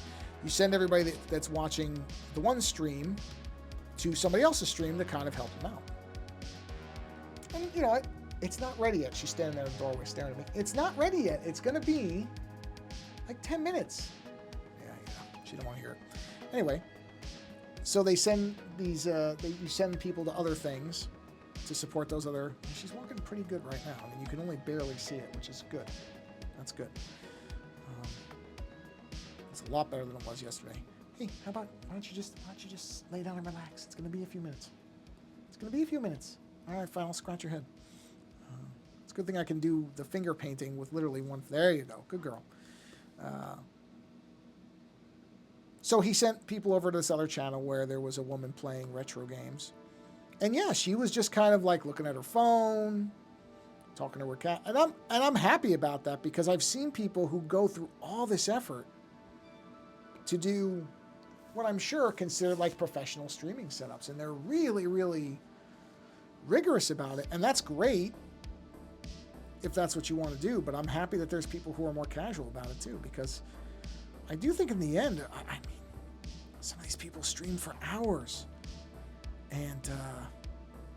you send everybody that's watching the one stream to somebody else's stream to kind of help them out. And you know, it's not ready yet. She's standing there in the doorway staring at me. It's not ready yet. It's going to be like 10 minutes. Yeah. She don't want to hear it. Anyway, so they send these, you send people to other things to support those other, she's walking pretty good right now. I mean, you can only barely see it, which is good. That's good. It's a lot better than it was yesterday. Hey, why don't you just lay down and relax? It's going to be a few minutes. All right, fine, I'll scratch your head. It's a good thing I can do the finger painting with literally one. There you go. Good girl. So he sent people over to this other channel where there was a woman playing retro games. And yeah, she was just kind of like looking at her phone, talking to her cat. And I'm happy about that because I've seen people who go through all this effort to do what I'm sure are considered like professional streaming setups. And they're really, really rigorous about it. And that's great if that's what you want to do. But I'm happy that there's people who are more casual about it too, because I do think in the end, I mean, some of these people stream for hours. And,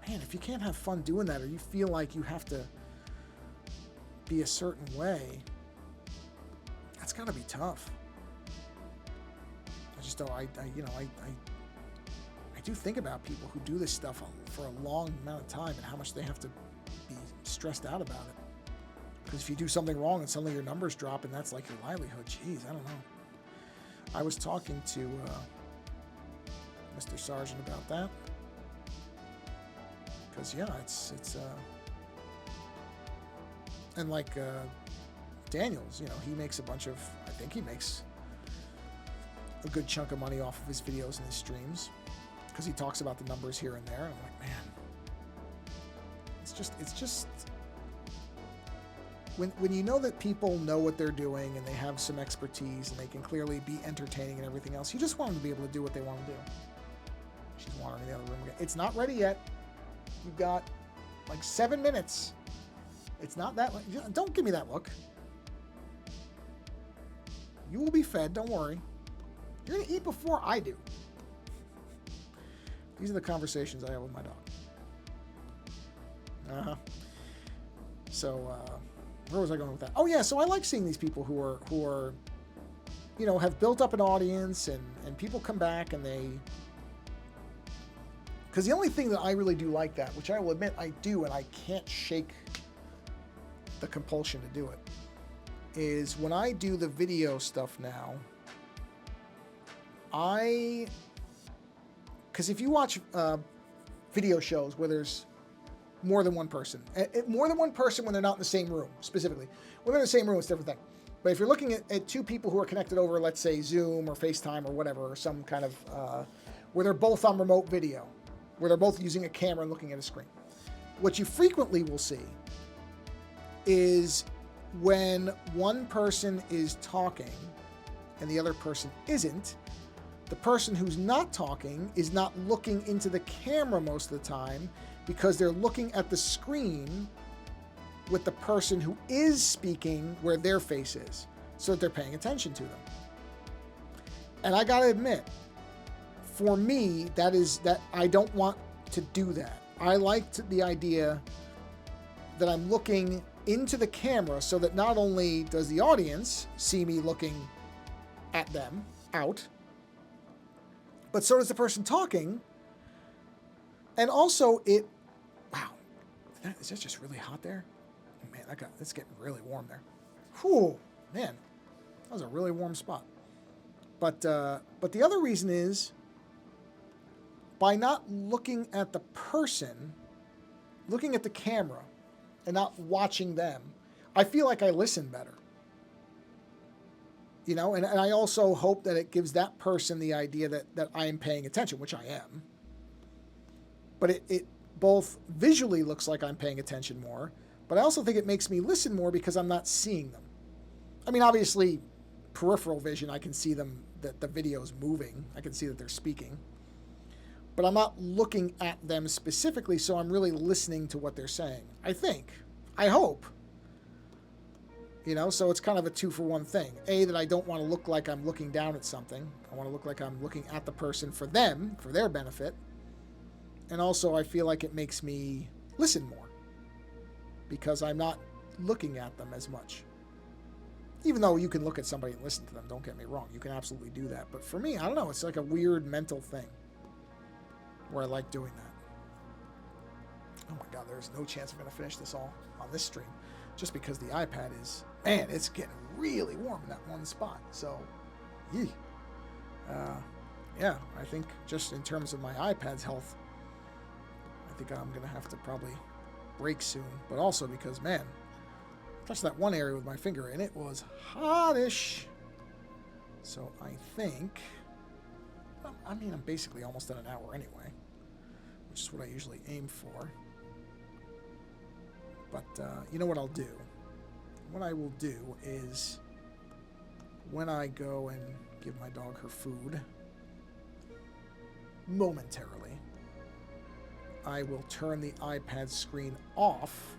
man, if you can't have fun doing that, or you feel like you have to be a certain way, that's got to be tough. I just don't, I do think about people who do this stuff for a long amount of time and how much they have to be stressed out about it. Because if you do something wrong and suddenly your numbers drop and that's like your livelihood, geez, I don't know. I was talking to Mr. Sargent about that. Because, yeah, it's and like Daniels, you know, he makes a bunch of, I think he makes a good chunk of money off of his videos and his streams. Because he talks about the numbers here and there. And I'm like, man, it's just when you know that people know what they're doing and they have some expertise and they can clearly be entertaining and everything else, you just want them to be able to do what they want to do. She's wandering in the other room again. It's not ready yet. You've got like 7 minutes. It's not that. Don't give me that look. You will be fed. Don't worry. You're gonna eat before I do. These are the conversations I have with my dog. So, where was I going with that? Oh yeah, so I like seeing these people who are, you know, have built up an audience and people come back and they, because the only thing that I really do like that, which I will admit I do and I can't shake the compulsion to do it, is when I do the video stuff now, because if you watch video shows where there's more than one person when they're not in the same room, specifically. When they're in the same room, it's a different thing. But if you're looking at two people who are connected over, let's say, Zoom or FaceTime or whatever, or some kind of, where they're both on remote video, where they're both using a camera and looking at a screen, what you frequently will see is when one person is talking and the other person isn't, the person who's not talking is not looking into the camera most of the time because they're looking at the screen with the person who is speaking where their face is, so that they're paying attention to them. And I gotta admit, for me, that I don't want to do that. I like the idea that I'm looking into the camera so that not only does the audience see me looking at them out, but so does the person talking. And also wow, is that just really hot there? Oh man, it's getting really warm there. Whew, man, that was a really warm spot. But the other reason is, by not looking at the person, looking at the camera, and not watching them, I feel like I listen better. You know, and I also hope that it gives that person the idea that I am paying attention, which I am. But it both visually looks like I'm paying attention more, but I also think it makes me listen more because I'm not seeing them. I mean, obviously, peripheral vision, I can see them, that the video's moving. I can see that they're speaking. But I'm not looking at them specifically, so I'm really listening to what they're saying. I think. I hope. You know, so it's kind of a 2-for-1 thing. A, that I don't want to look like I'm looking down at something. I want to look like I'm looking at the person for them, for their benefit. And also, I feel like it makes me listen more because I'm not looking at them as much. Even though you can look at somebody and listen to them, don't get me wrong. You can absolutely do that. But for me, I don't know. It's like a weird mental thing where I like doing that. Oh my God, there's no chance I'm going to finish this all on this stream. Just because the iPad is, man, it's getting really warm in that one spot. So, yeah, I think just in terms of my iPad's health, I think I'm going to have to probably break soon. But also because, man, I touched that one area with my finger and it was hottish. So I think, I mean, I'm basically almost at an hour anyway, which is what I usually aim for. But you know what I'll do? What I will do is when I go and give my dog her food, momentarily, I will turn the iPad screen off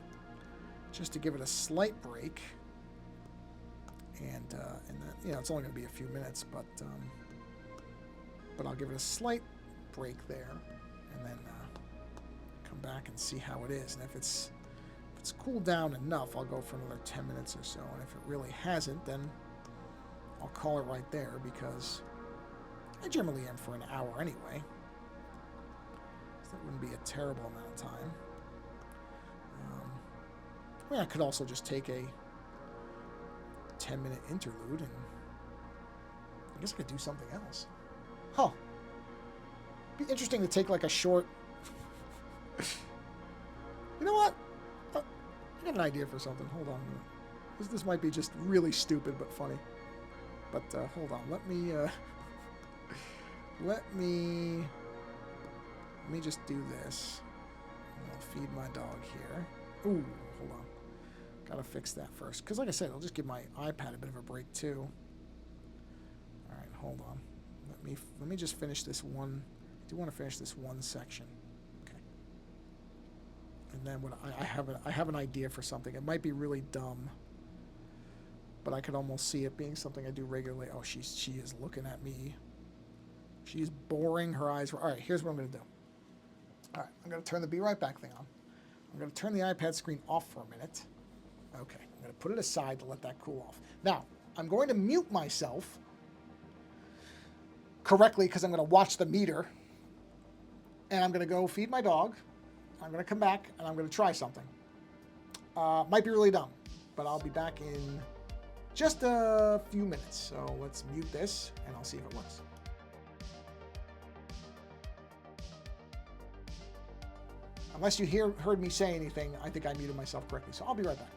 just to give it a slight break. and then, it's only going to be a few minutes, but I'll give it a slight break there, and then come back and see how it is. And if it's cooled down enough, I'll go for another 10 minutes or so. And if it really hasn't, then I'll call it right there, because I generally am for an hour anyway. So that wouldn't be a terrible amount of time. I could also just take a 10-minute interlude, and I guess I could do something else. Huh. Be interesting to take like a short... You know what? I got an idea for something. Hold on a minute. This might be just really stupid but funny. But hold on. Let me just do this. I'll feed my dog here. Ooh, hold on. Gotta fix that first. Because like I said, I'll just give my iPad a bit of a break too. Alright, hold on. Let me just finish this one. I do want to finish this one section. Okay. And then I have an idea for something. It might be really dumb, but I could almost see it being something I do regularly. Oh, she is looking at me. She's boring her eyes. All right, here's what I'm going to do. All right, I'm going to turn the Be Right Back thing on. I'm going to turn the iPad screen off for a minute. Okay, I'm going to put it aside to let that cool off. Now, I'm going to mute myself correctly because I'm going to watch the meter. And I'm going to go feed my dog. I'm going to come back and I'm going to try something. Might be really dumb, but I'll be back in just a few minutes. So let's mute this and I'll see if it works. Unless you heard me say anything, I think I muted myself correctly. So I'll be right back.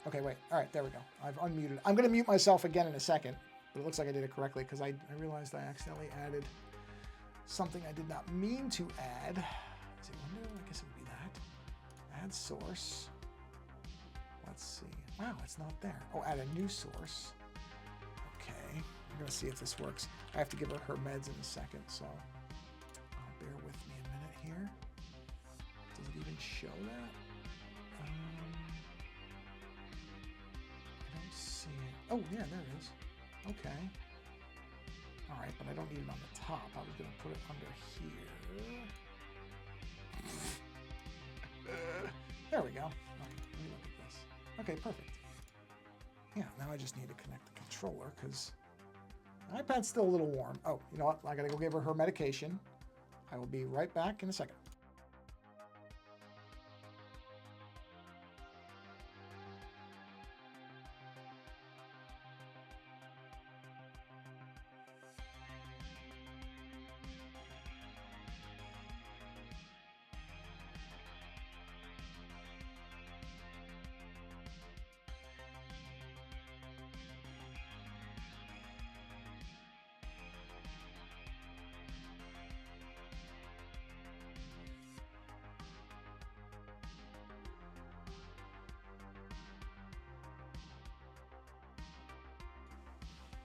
Okay, wait. All right, there we go. I've unmuted. I'm going to mute myself again in a second, but it looks like I did it correctly because I realized I accidentally added something I did not mean to add. Is it window? I guess it would be that. Add source. Let's see. Wow, it's not there. Oh, add a new source. Okay. I'm going to see if this works. I have to give her meds in a second, so bear with me a minute here. Does it even show that? I don't see it. Oh, yeah, there it is. Okay. All right, but I don't need it on the top. I was going to put it under here. There we go. All right, let me look at this. Okay, perfect. Yeah, now I just need to connect the controller because the iPad's still a little warm. Oh, you know what? I got to go give her medication. I will be right back in a second.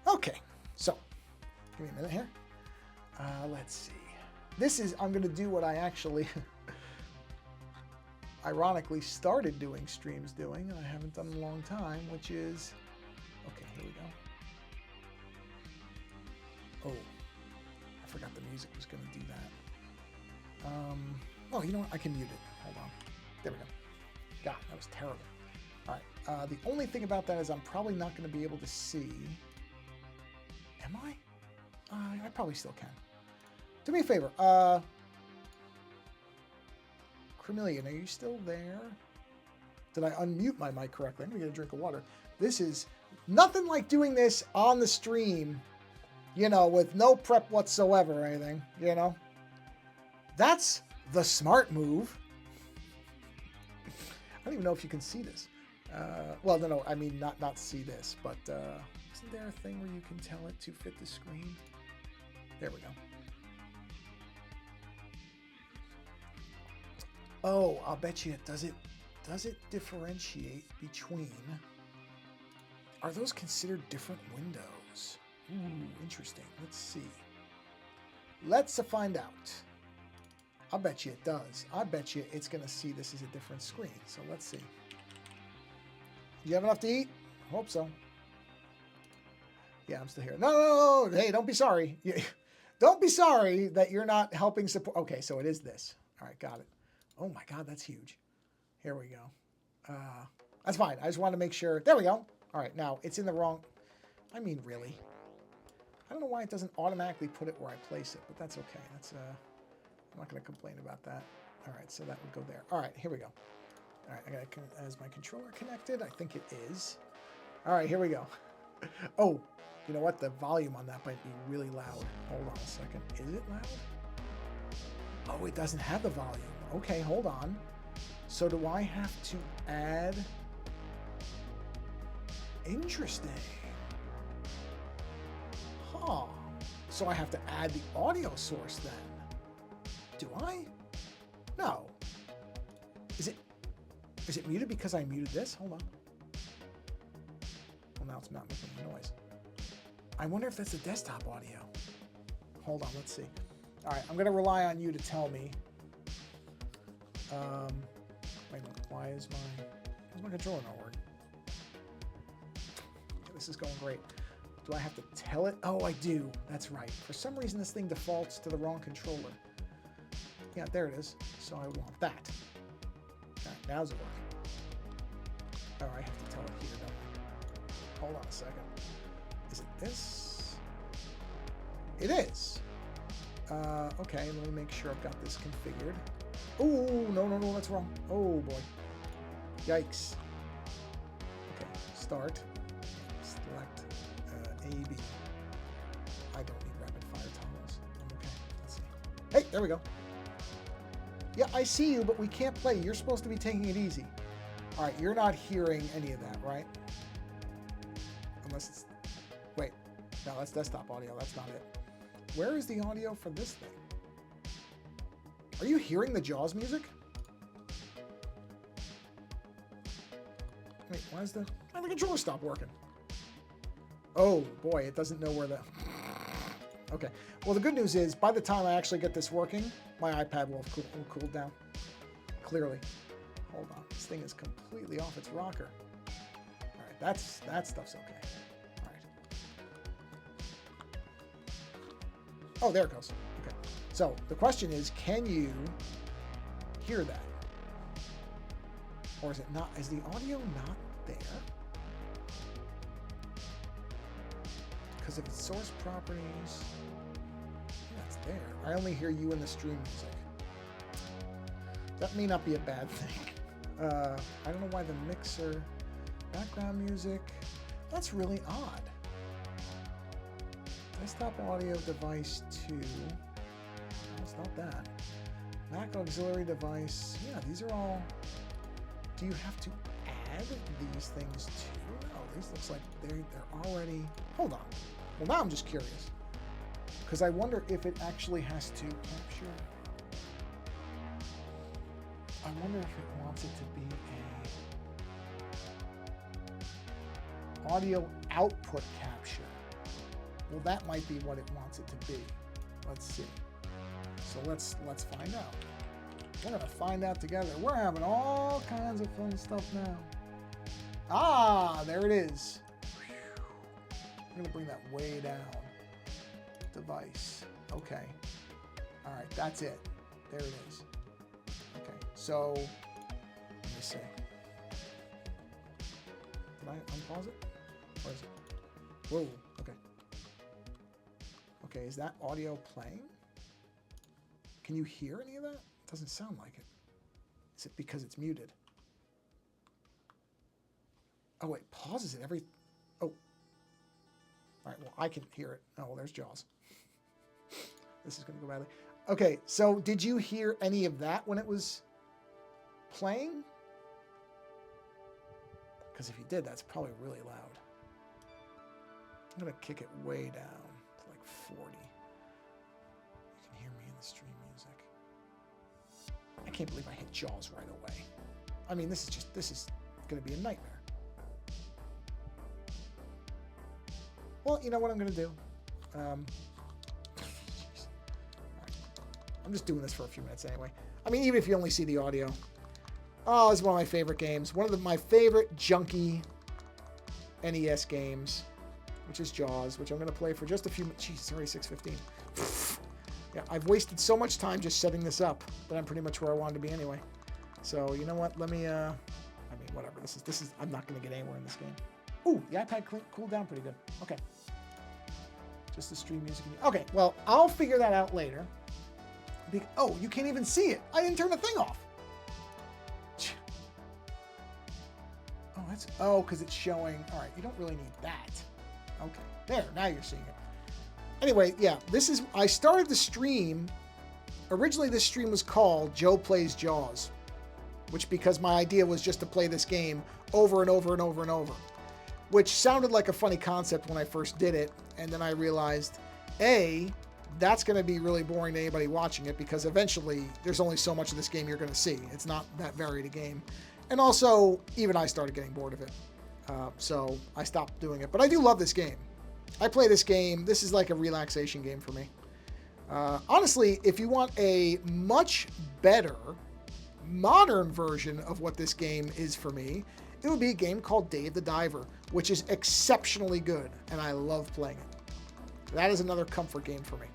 Okay, so give me a minute here. Let's see. This is, I'm going to do what I actually ironically started doing streams doing, and I haven't done in a long time, which is, okay, here we go. Oh, I forgot the music was going to do that. Oh, you know what? I can mute it. Hold on. There we go. God, that was terrible. All right. The only thing about that is I'm probably not going to be able to see. Am I? I probably still can. Do me a favor. Cremillion, are you still there? Did I unmute my mic correctly? I'm going to get a drink of water. This is nothing like doing this on the stream, you know, with no prep whatsoever or anything, you know. That's the smart move. I don't even know if you can see this. Well, no, I mean, not see this, but isn't there a thing where you can tell it to fit the screen? There we go. Oh, I'll bet you, does it differentiate between, are those considered different windows? Ooh, interesting. Let's see. Let's find out. I'll bet you it does. I bet you it's going to see this as a different screen. So let's see. You have enough to eat? Hope so. Yeah, I'm still here. No. Hey, don't be sorry. Don't be sorry that you're not helping support. Okay, so it is this. All right, got it. Oh my God, that's huge. Here we go. That's fine. I just wanted to make sure. There we go. All right, now it's in the wrong. I mean, really. I don't know why it doesn't automatically put it where I place it, but that's okay. That's I'm not going to complain about that. All right, so that would go there. All right, here we go. All right, I got is my controller connected? I think it is. All right, here we go. Oh, you know what? The volume on that might be really loud. Hold on a second. Is it loud? Oh, it doesn't have the volume. Okay, hold on. So do I have to add? Interesting. Huh. So I have to add the audio source then. Do I? No. Is it muted because I muted this? Hold on. Well, now it's not making any noise. I wonder if that's the desktop audio. Hold on, let's see. All right, I'm going to rely on you to tell me. Wait a minute. Why is my controller not working? Okay, this is going great. Do I have to tell it? Oh, I do. That's right. For some reason, this thing defaults to the wrong controller. Yeah, there it is. So I want that. All right, now's it working. Oh, I have to tell it here, don't I? Hold on a second. Is it this? It is. Okay, let me make sure I've got this configured. Oh, no, that's wrong. Oh, boy. Yikes. Okay, start. Select A, B. I don't need rapid fire toggles. I'm okay. Let's see. Hey, there we go. Yeah, I see you, but we can't play. You're supposed to be taking it easy. All right, you're not hearing any of that, right? Unless it's... Wait. No, that's desktop audio. That's not it. Where is the audio for this thing? Are you hearing the Jaws music? Wait, why is the controller stop working? Oh, boy, it doesn't know where the... Okay. Well, the good news is, by the time I actually get this working, my iPad will have cooled down. Clearly. Hold on. This thing is completely off its rocker. All right, that stuff's okay. All right. Oh, there it goes. Okay. So the question is, can you hear that? Or is it not? Is the audio not there? Because if it's source properties, yeah, it's there. I only hear you in the stream music. That may not be a bad thing. I don't know why the mixer, background music, that's really odd. Desktop audio device 2. No, it's not that. Mac auxiliary device. Yeah, these are all. Do you have to add these things too? No, these looks like they're already. Hold on. Well, now I'm just curious. Because I wonder if it actually has to capture. I wonder if it wants it to be a audio output capture. Well, that might be what it wants it to be. Let's see. So let's find out. We're gonna find out together. We're having all kinds of fun stuff now. Ah, there it is. I'm gonna bring that way down. Device. Okay. All right, that's it. There it is. Okay, so let me see. Did I unpause it? Or is it? Whoa. Okay. Okay, is that audio playing? Can you hear any of that? It doesn't sound like it. Is it because it's muted? Oh, it pauses it every... Oh. All right, well, I can hear it. Oh, well, there's Jaws. This is going to go badly. Okay, so did you hear any of that when it was playing? Because if you did, that's probably really loud. I'm going to kick it way down to like 40. You can hear me in the stream music. I can't believe I hit Jaws right away. I mean, this is going to be a nightmare. Well, you know what I'm going to do? I'm just doing this for a few minutes anyway. I mean, even if you only see the audio. Oh, this is one of my favorite games. One of my favorite junky NES games, which is Jaws, which I'm going to play for just a few minutes. Jeez, it's already 6:15. Yeah, I've wasted so much time just setting this up that I'm pretty much where I wanted to be anyway. So, you know what? Let me, I mean, whatever. This is, I'm not going to get anywhere in this game. Ooh, the iPad cooled down pretty good. Okay. Just the stream music. Okay, well, I'll figure that out later. Oh, you can't even see it. I didn't turn the thing off. Oh, that's... Oh, because it's showing... All right, you don't really need that. Okay, there. Now you're seeing it. Anyway, yeah, this is... I started the stream... Originally, this stream was called Joe Plays Jaws, which because my idea was just to play this game over and over and over and over, which sounded like a funny concept when I first did it, and then I realized, A, that's going to be really boring to anybody watching it because eventually there's only so much of this game you're going to see. It's not that varied a game. And also, even I started getting bored of it. So I stopped doing it. But I do love this game. I play this game. This is like a relaxation game for me. Honestly, if you want a much better modern version of what this game is for me, it would be a game called Dave the Diver, which is exceptionally good, and I love playing it. That is another comfort game for me.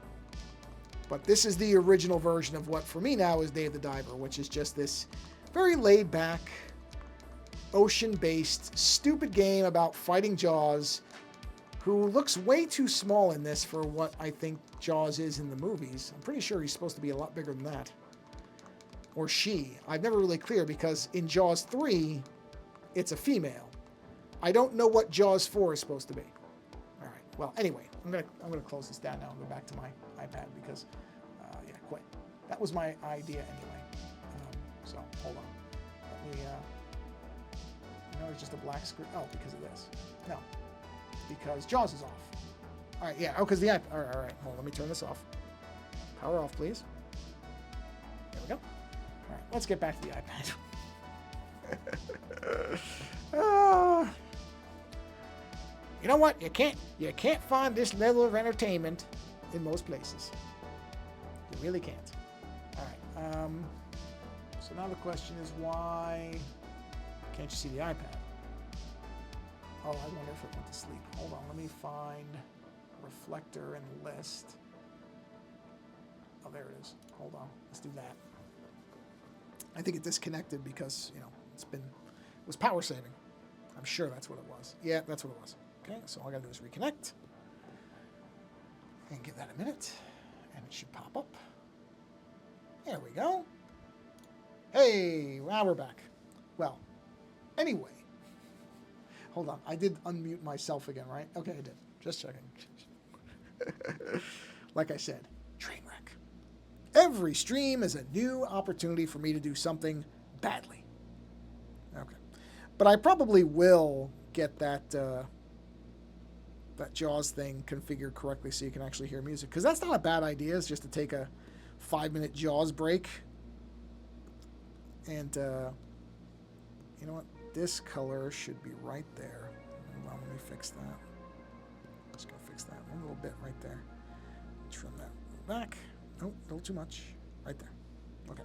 But this is the original version of what for me now is Dave the Diver, which is just this very laid-back, ocean-based, stupid game about fighting Jaws, who looks way too small in this for what I think Jaws is in the movies. I'm pretty sure he's supposed to be a lot bigger than that. Or she. I'm never really clear because in Jaws 3, it's a female. I don't know what Jaws 4 is supposed to be. All right. Well, anyway, I'm gonna close this down now and go back to my iPad because, yeah, quit. That was my idea anyway. So hold on. Let me Now there's just a black screen. Oh, because of this. No. Because JAWS is off. All right, yeah. Oh, because the iPad. All right. Hold on. Let me turn this off. Power off, please. There we go. All right. Let's get back to the iPad. You know what? You can't find this level of entertainment in most places. You really can't. All right. So now the question is, why can't you see the iPad? Oh, I wonder if it went to sleep. Hold on. Let me find reflector and list. Oh, there it is. Hold on. Let's do that. I think it disconnected because, you know, it was power saving. I'm sure that's what it was. Yeah, that's what it was. Okay, so all I gotta do is reconnect. And give that a minute. And it should pop up. There we go. Hey, now we're back. Well, anyway. Hold on. I did unmute myself again, right? Okay, I did. Just checking. Like I said, train wreck. Every stream is a new opportunity for me to do something badly. Okay. But I probably will get that that JAWS thing configured correctly so you can actually hear music. Because that's not a bad idea. It's just to take a 5-minute JAWS break. And, you know what? This color should be right there. Hold on, let me fix that. Just going to fix that one little bit right there. Trim that back. Nope, a little too much. Right there. Okay.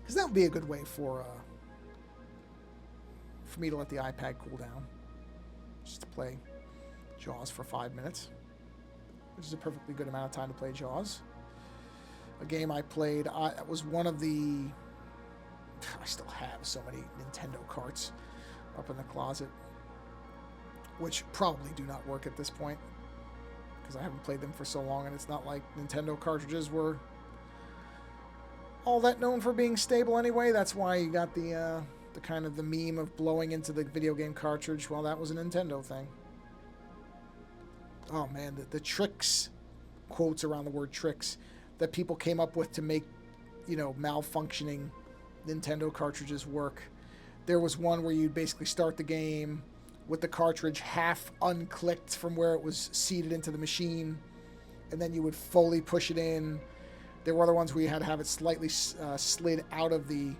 Because that would be a good way for me to let the iPad cool down. Just to play JAWS for 5 minutes. Which is a perfectly good amount of time to play JAWS. A game I played, that was one of the... I still have so many Nintendo carts up in the closet. Which probably do not work at this point. Because I haven't played them for so long, and it's not like Nintendo cartridges were all that known for being stable anyway. That's why you got the kind of the meme of blowing into the video game cartridge. Well, that was a Nintendo thing. Oh man, the tricks, quotes around the word tricks, that people came up with to make, you know, malfunctioning Nintendo cartridges work. There was one where you'd basically start the game with the cartridge half unclicked from where it was seated into the machine, and then you would fully push it in. There were other ones where you had to have it slightly slid out of the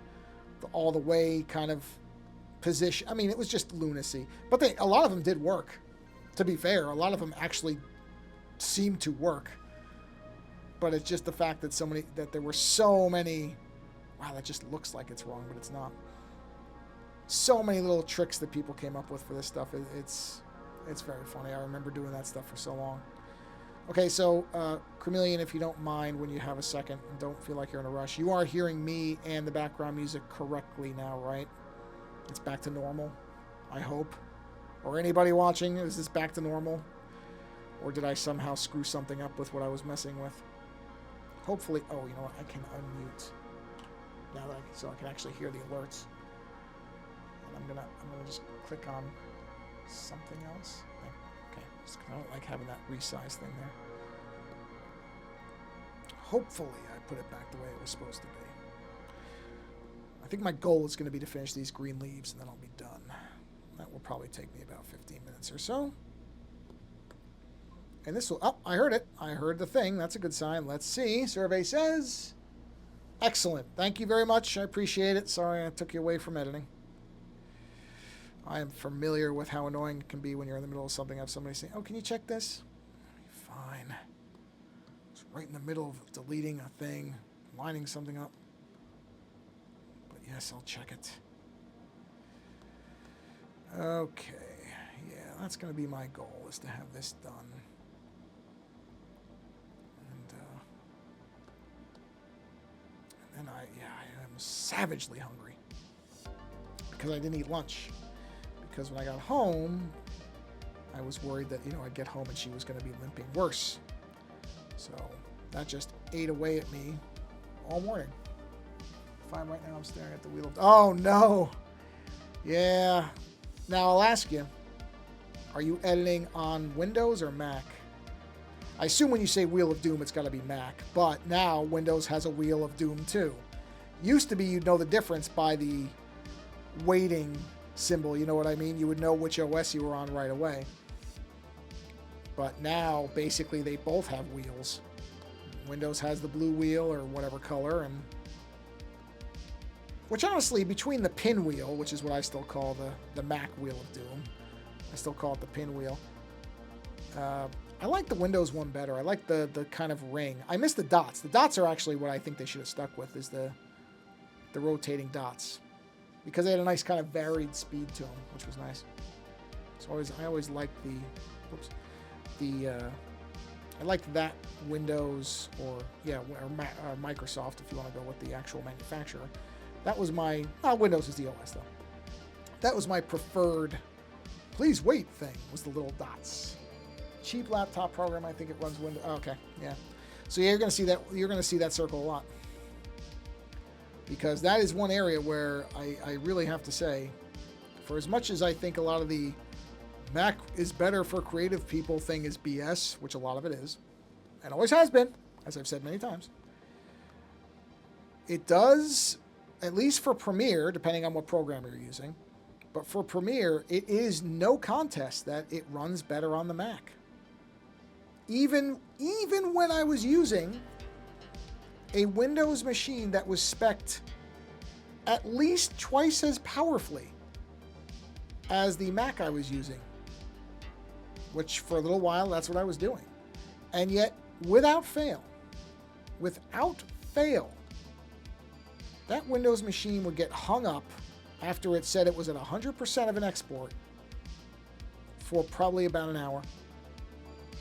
all the way kind of position. I mean, it was just lunacy. But a lot of them did work. To be fair, a lot of them actually seemed to work. But it's just the fact that there were so many. Wow, that just looks like it's wrong, but it's not. So many little tricks that people came up with for this stuff. It's very funny. I remember doing that stuff for so long. Okay, so Chameleon, if you don't mind, when you have a second and don't feel like you're in a rush, you are hearing me and the background music correctly now, right? It's back to normal, I hope. Or anybody watching, is this back to normal? Or did I somehow screw something up with what I was messing with? Hopefully, oh, you know what? I can unmute now so I can actually hear the alerts. And I'm gonna just click on something else. Okay, just 'cause I don't like having that resize thing there. Hopefully, I put it back the way it was supposed to be. I think my goal is going to be to finish these green leaves, and then I'll be done. That will probably take me about 15 minutes or so. And this will... Oh, I heard it. I heard the thing. That's a good sign. Let's see. Survey says... Excellent. Thank you very much. I appreciate it. Sorry I took you away from editing. I am familiar with how annoying it can be when you're in the middle of something. I have somebody say, oh, can you check this? Fine. It's right in the middle of deleting a thing, lining something up. But yes, I'll check it. Okay. Yeah, that's going to be my goal, is to have this done. And I am savagely hungry. Because I didn't eat lunch. Because when I got home, I was worried that, I'd get home and she was going to be limping worse. So that just ate away at me all morning. Fine, right now I'm staring at the wheel of... Oh, no! Yeah. Now, I'll ask you, are you editing on Windows or Mac? I assume when you say Wheel of Doom, it's got to be Mac. But now, Windows has a Wheel of Doom, too. Used to be you'd know the difference by the waiting symbol, you know what I mean? You would know which OS you were on right away. But now, basically, they both have wheels. Windows has the blue wheel or whatever color, and which honestly, between the pinwheel, which is what I still call the Mac wheel of doom, I still call it the pinwheel. I like the Windows one better. I like the kind of ring. I miss the dots. The dots are actually what I think they should have stuck with, is the rotating dots, because they had a nice kind of varied speed to them, which was nice. So I always liked I liked that Windows or Microsoft, if you want to go with the actual manufacturer. That was my Windows is the OS though. That was my preferred. Please wait thing was the little dots. Cheap laptop program. I think it runs Windows. Oh, okay, yeah. So yeah, you're gonna see that. You're gonna see that circle a lot, because that is one area where I really have to say, for as much as I think a lot of the Mac is better for creative people thing is BS, which a lot of it is, and always has been, as I've said many times. It does, at least for Premiere, depending on what program you're using, but for Premiere, it is no contest that it runs better on the Mac. Even when I was using a Windows machine that was spec'd at least twice as powerfully as the Mac I was using, which for a little while, that's what I was doing. And yet, without fail, that Windows machine would get hung up after it said it was at 100% of an export for probably about an hour.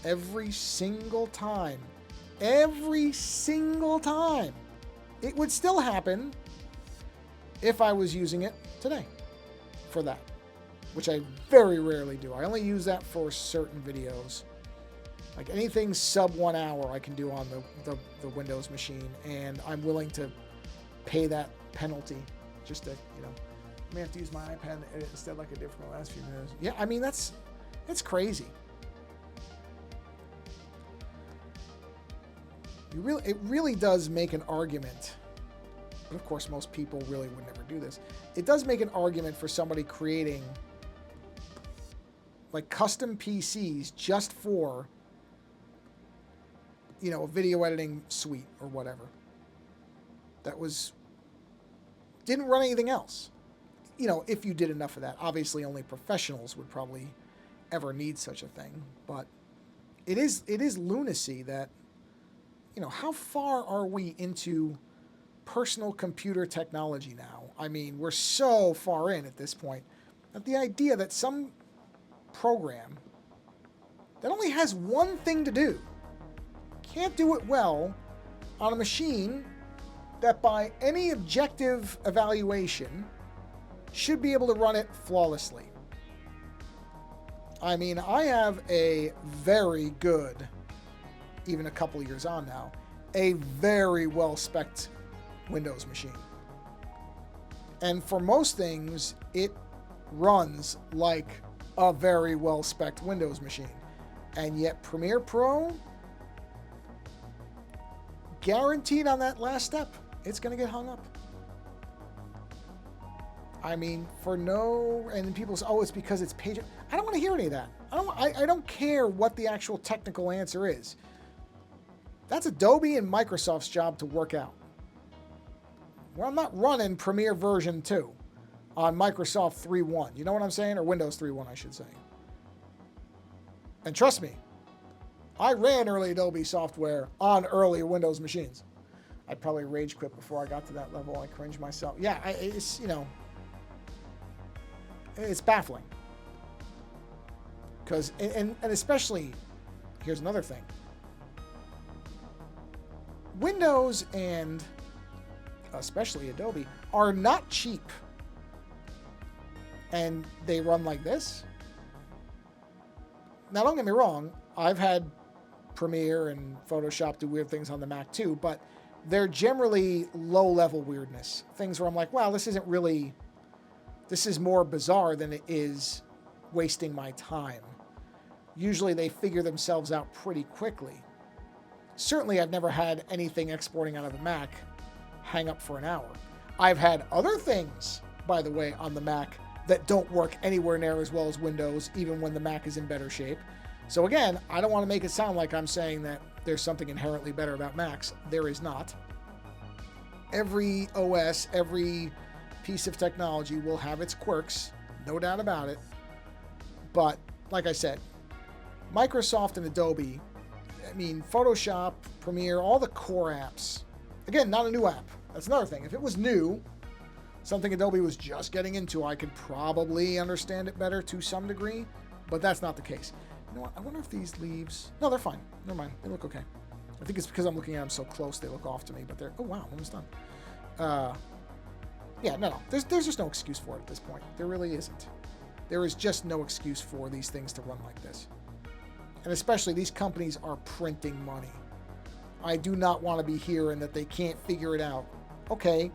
Every single time. Every single time. It would still happen if I was using it today for that, which I very rarely do. I only use that for certain videos. Like anything sub 1 hour I can do on the Windows machine, and I'm willing to pay that penalty just to, I may have to use my iPad instead like I did for the last few minutes. Yeah, I mean, it's crazy. It really does make an argument, but of course most people really would never do this. It does make an argument for somebody creating like custom PCs just for, a video editing suite or whatever. That didn't run anything else. If you did enough of that. Obviously only professionals would probably ever need such a thing, but it is lunacy that, how far are we into personal computer technology now? I mean, we're so far in at this point that the idea that some program that only has one thing to do can't do it well on a machine that by any objective evaluation should be able to run it flawlessly. I mean, I have a very good, even a couple years on now, a very well-spec'd Windows machine. And for most things, it runs like a very well-spec'd Windows machine. And yet Premiere Pro, guaranteed on that last step, it's going to get hung up. I mean, and people say, oh, it's because it's page. I don't want to hear any of that. I don't care what the actual technical answer is. That's Adobe and Microsoft's job to work out. Well, I'm not running Premiere version 2 on Microsoft 3.1. You know what I'm saying? Or Windows 3.1, I should say. And trust me, I ran early Adobe software on early Windows machines. I'd probably rage quit before I got to that level. I cringe myself. Yeah, it's baffling. Because, and especially, here's another thing. Windows and especially Adobe are not cheap. And they run like this. Now, don't get me wrong. I've had Premiere and Photoshop do weird things on the Mac too, but they're generally low-level weirdness. Things where I'm like, wow, this is more bizarre than it is wasting my time. Usually they figure themselves out pretty quickly. Certainly I've never had anything exporting out of the Mac hang up for an hour. I've had other things by the way, on the Mac that don't work anywhere near as well as Windows, even when the Mac is in better shape. So again, I don't want to make it sound like I'm saying that there's something inherently better about Macs. There is not. Every OS, every piece of technology will have its quirks, no doubt about it. But like I said, Microsoft and Adobe, I mean, Photoshop, Premiere, all the core apps. Again, not a new app. That's another thing. If it was new, something Adobe was just getting into, I could probably understand it better to some degree, but that's not the case. You know what? I wonder if these leaves... No, they're fine. Never mind. They look okay. I think it's because I'm looking at them so close, they look off to me, but they're... Oh, wow. Almost done. Yeah, no. There's just no excuse for it at this point. There really isn't. There is just no excuse for these things to run like this. And especially, these companies are printing money. I do not want to be hearing that they can't figure it out. Okay,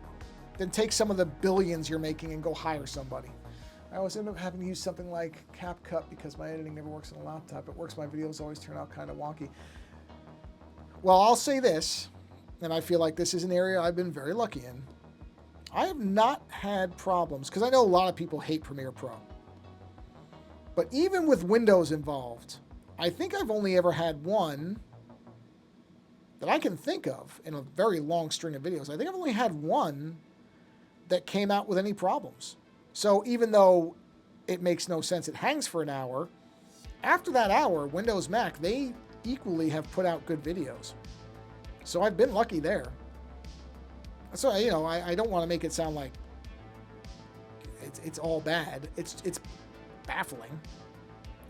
then take some of the billions you're making and go hire somebody. I always end up having to use something like CapCut because my editing never works on a laptop. It works, my videos always turn out kind of wonky. Well, I'll say this, and I feel like this is an area I've been very lucky in. I have not had problems, because I know a lot of people hate Premiere Pro. But even with Windows involved, I think I've only ever had one that I can think of in a very long string of videos. I think I've only had one that came out with any problems. So even though it makes no sense, it hangs for an hour, after that hour, Windows, Mac, they equally have put out good videos. So I've been lucky there. So, you know, I don't want to make it sound like it's all bad. It's baffling.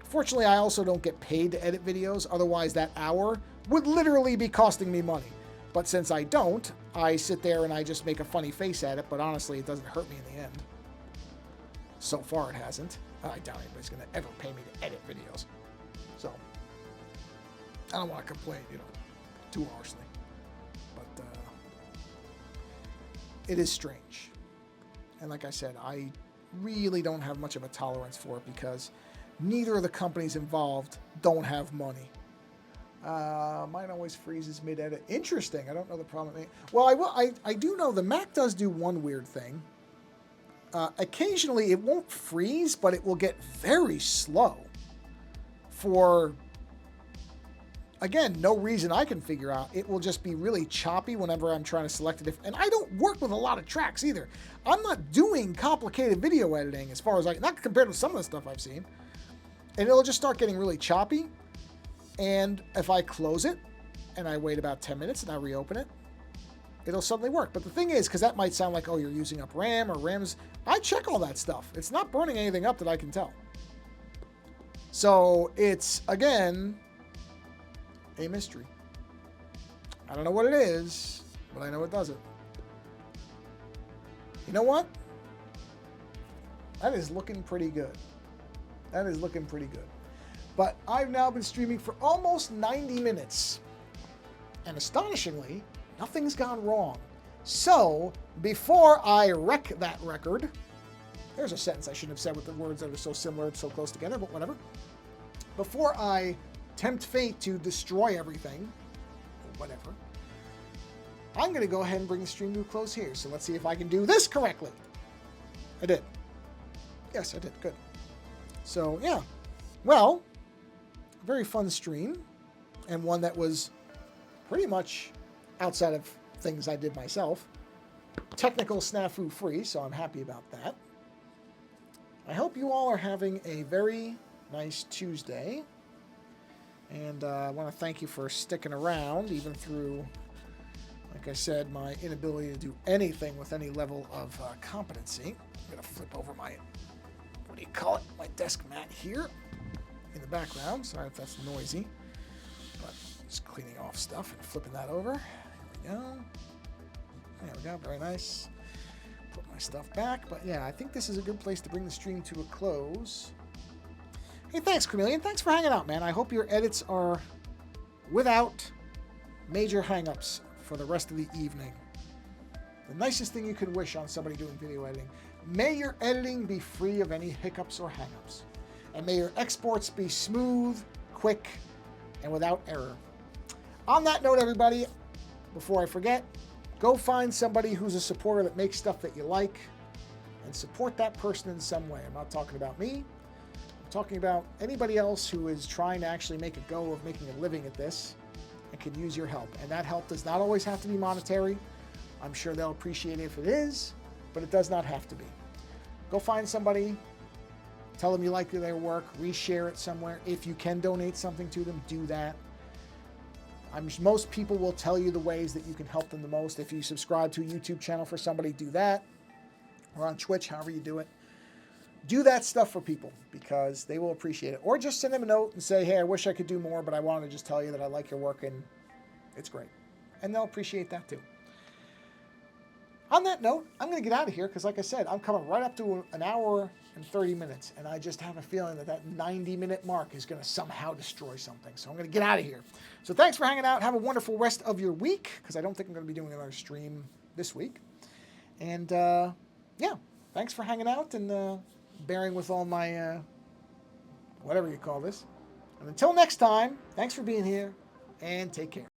Fortunately, I also don't get paid to edit videos. Otherwise, that hour would literally be costing me money. But since I don't, I sit there and I just make a funny face at it. But honestly, it doesn't hurt me in the end. So far, it hasn't. I doubt anybody's going to ever pay me to edit videos. So, I don't want to complain, you know, too harshly. But it is strange. And like I said, I really don't have much of a tolerance for it because neither of the companies involved don't have money. Mine always freezes mid-edit. Interesting. I don't know the problem. Well, I do know the Mac does do one weird thing. Occasionally, it won't freeze, but it will get very slow for, again, no reason I can figure out. It will just be really choppy whenever I'm trying to select it. And I don't work with a lot of tracks either. I'm not doing complicated video editing as far as not compared to some of the stuff I've seen. And it'll just start getting really choppy. And if I close it and I wait about 10 minutes and I reopen it, it'll suddenly work. But the thing is, because that might sound like, oh, you're using up RAM or RAMs, I check all that stuff. It's not burning anything up that I can tell. So it's, again, a mystery. I don't know what it is, but I know it does it. You know what? That is looking pretty good. That is looking pretty good. But I've now been streaming for almost 90 minutes. And astonishingly, nothing's gone wrong. So, before I wreck that record, there's a sentence I shouldn't have said with the words that are so similar and so close together, but whatever. Before I tempt fate to destroy everything, or whatever, I'm going to go ahead and bring the stream to a close here. So let's see if I can do this correctly. I did. Yes, I did. Good. So, yeah. Well, very fun stream, and one that was pretty much outside of things I did myself. Technical snafu free, so I'm happy about that. I hope you all are having a very nice Tuesday. And I want to thank you for sticking around, even through, like I said, my inability to do anything with any level of competency. I'm going to flip over my, what do you call it, my desk mat here in the background. Sorry if that's noisy. But just cleaning off stuff and flipping that over. There we go. There we go. Very nice. Put my stuff back. But yeah, I think this is a good place to bring the stream to a close. Hey, thanks, Chameleon. Thanks for hanging out, man. I hope your edits are without major hang-ups for the rest of the evening. The nicest thing you could wish on somebody doing video editing. May your editing be free of any hiccups or hang-ups. And may your exports be smooth, quick, and without error. On that note, everybody, before I forget, go find somebody who's a supporter that makes stuff that you like and support that person in some way. I'm not talking about me. I'm talking about anybody else who is trying to actually make a go of making a living at this and could use your help. And that help does not always have to be monetary. I'm sure they'll appreciate it if it is, but it does not have to be. Go find somebody, tell them you like their work, reshare it somewhere. If you can donate something to them, do that. Most people will tell you the ways that you can help them the most. If you subscribe to a YouTube channel for somebody, do that. Or on Twitch, however you do it. Do that stuff for people because they will appreciate it. Or just send them a note and say, hey, I wish I could do more, but I wanted to just tell you that I like your work and it's great. And they'll appreciate that too. On that note, I'm going to get out of here because, like I said, I'm coming right up to an hour and 30 minutes, and I just have a feeling that that 90-minute mark is going to somehow destroy something. So I'm going to get out of here. So thanks for hanging out. Have a wonderful rest of your week because I don't think I'm going to be doing another stream this week. And, yeah, thanks for hanging out and bearing with all my, whatever you call this. And until next time, thanks for being here, and take care.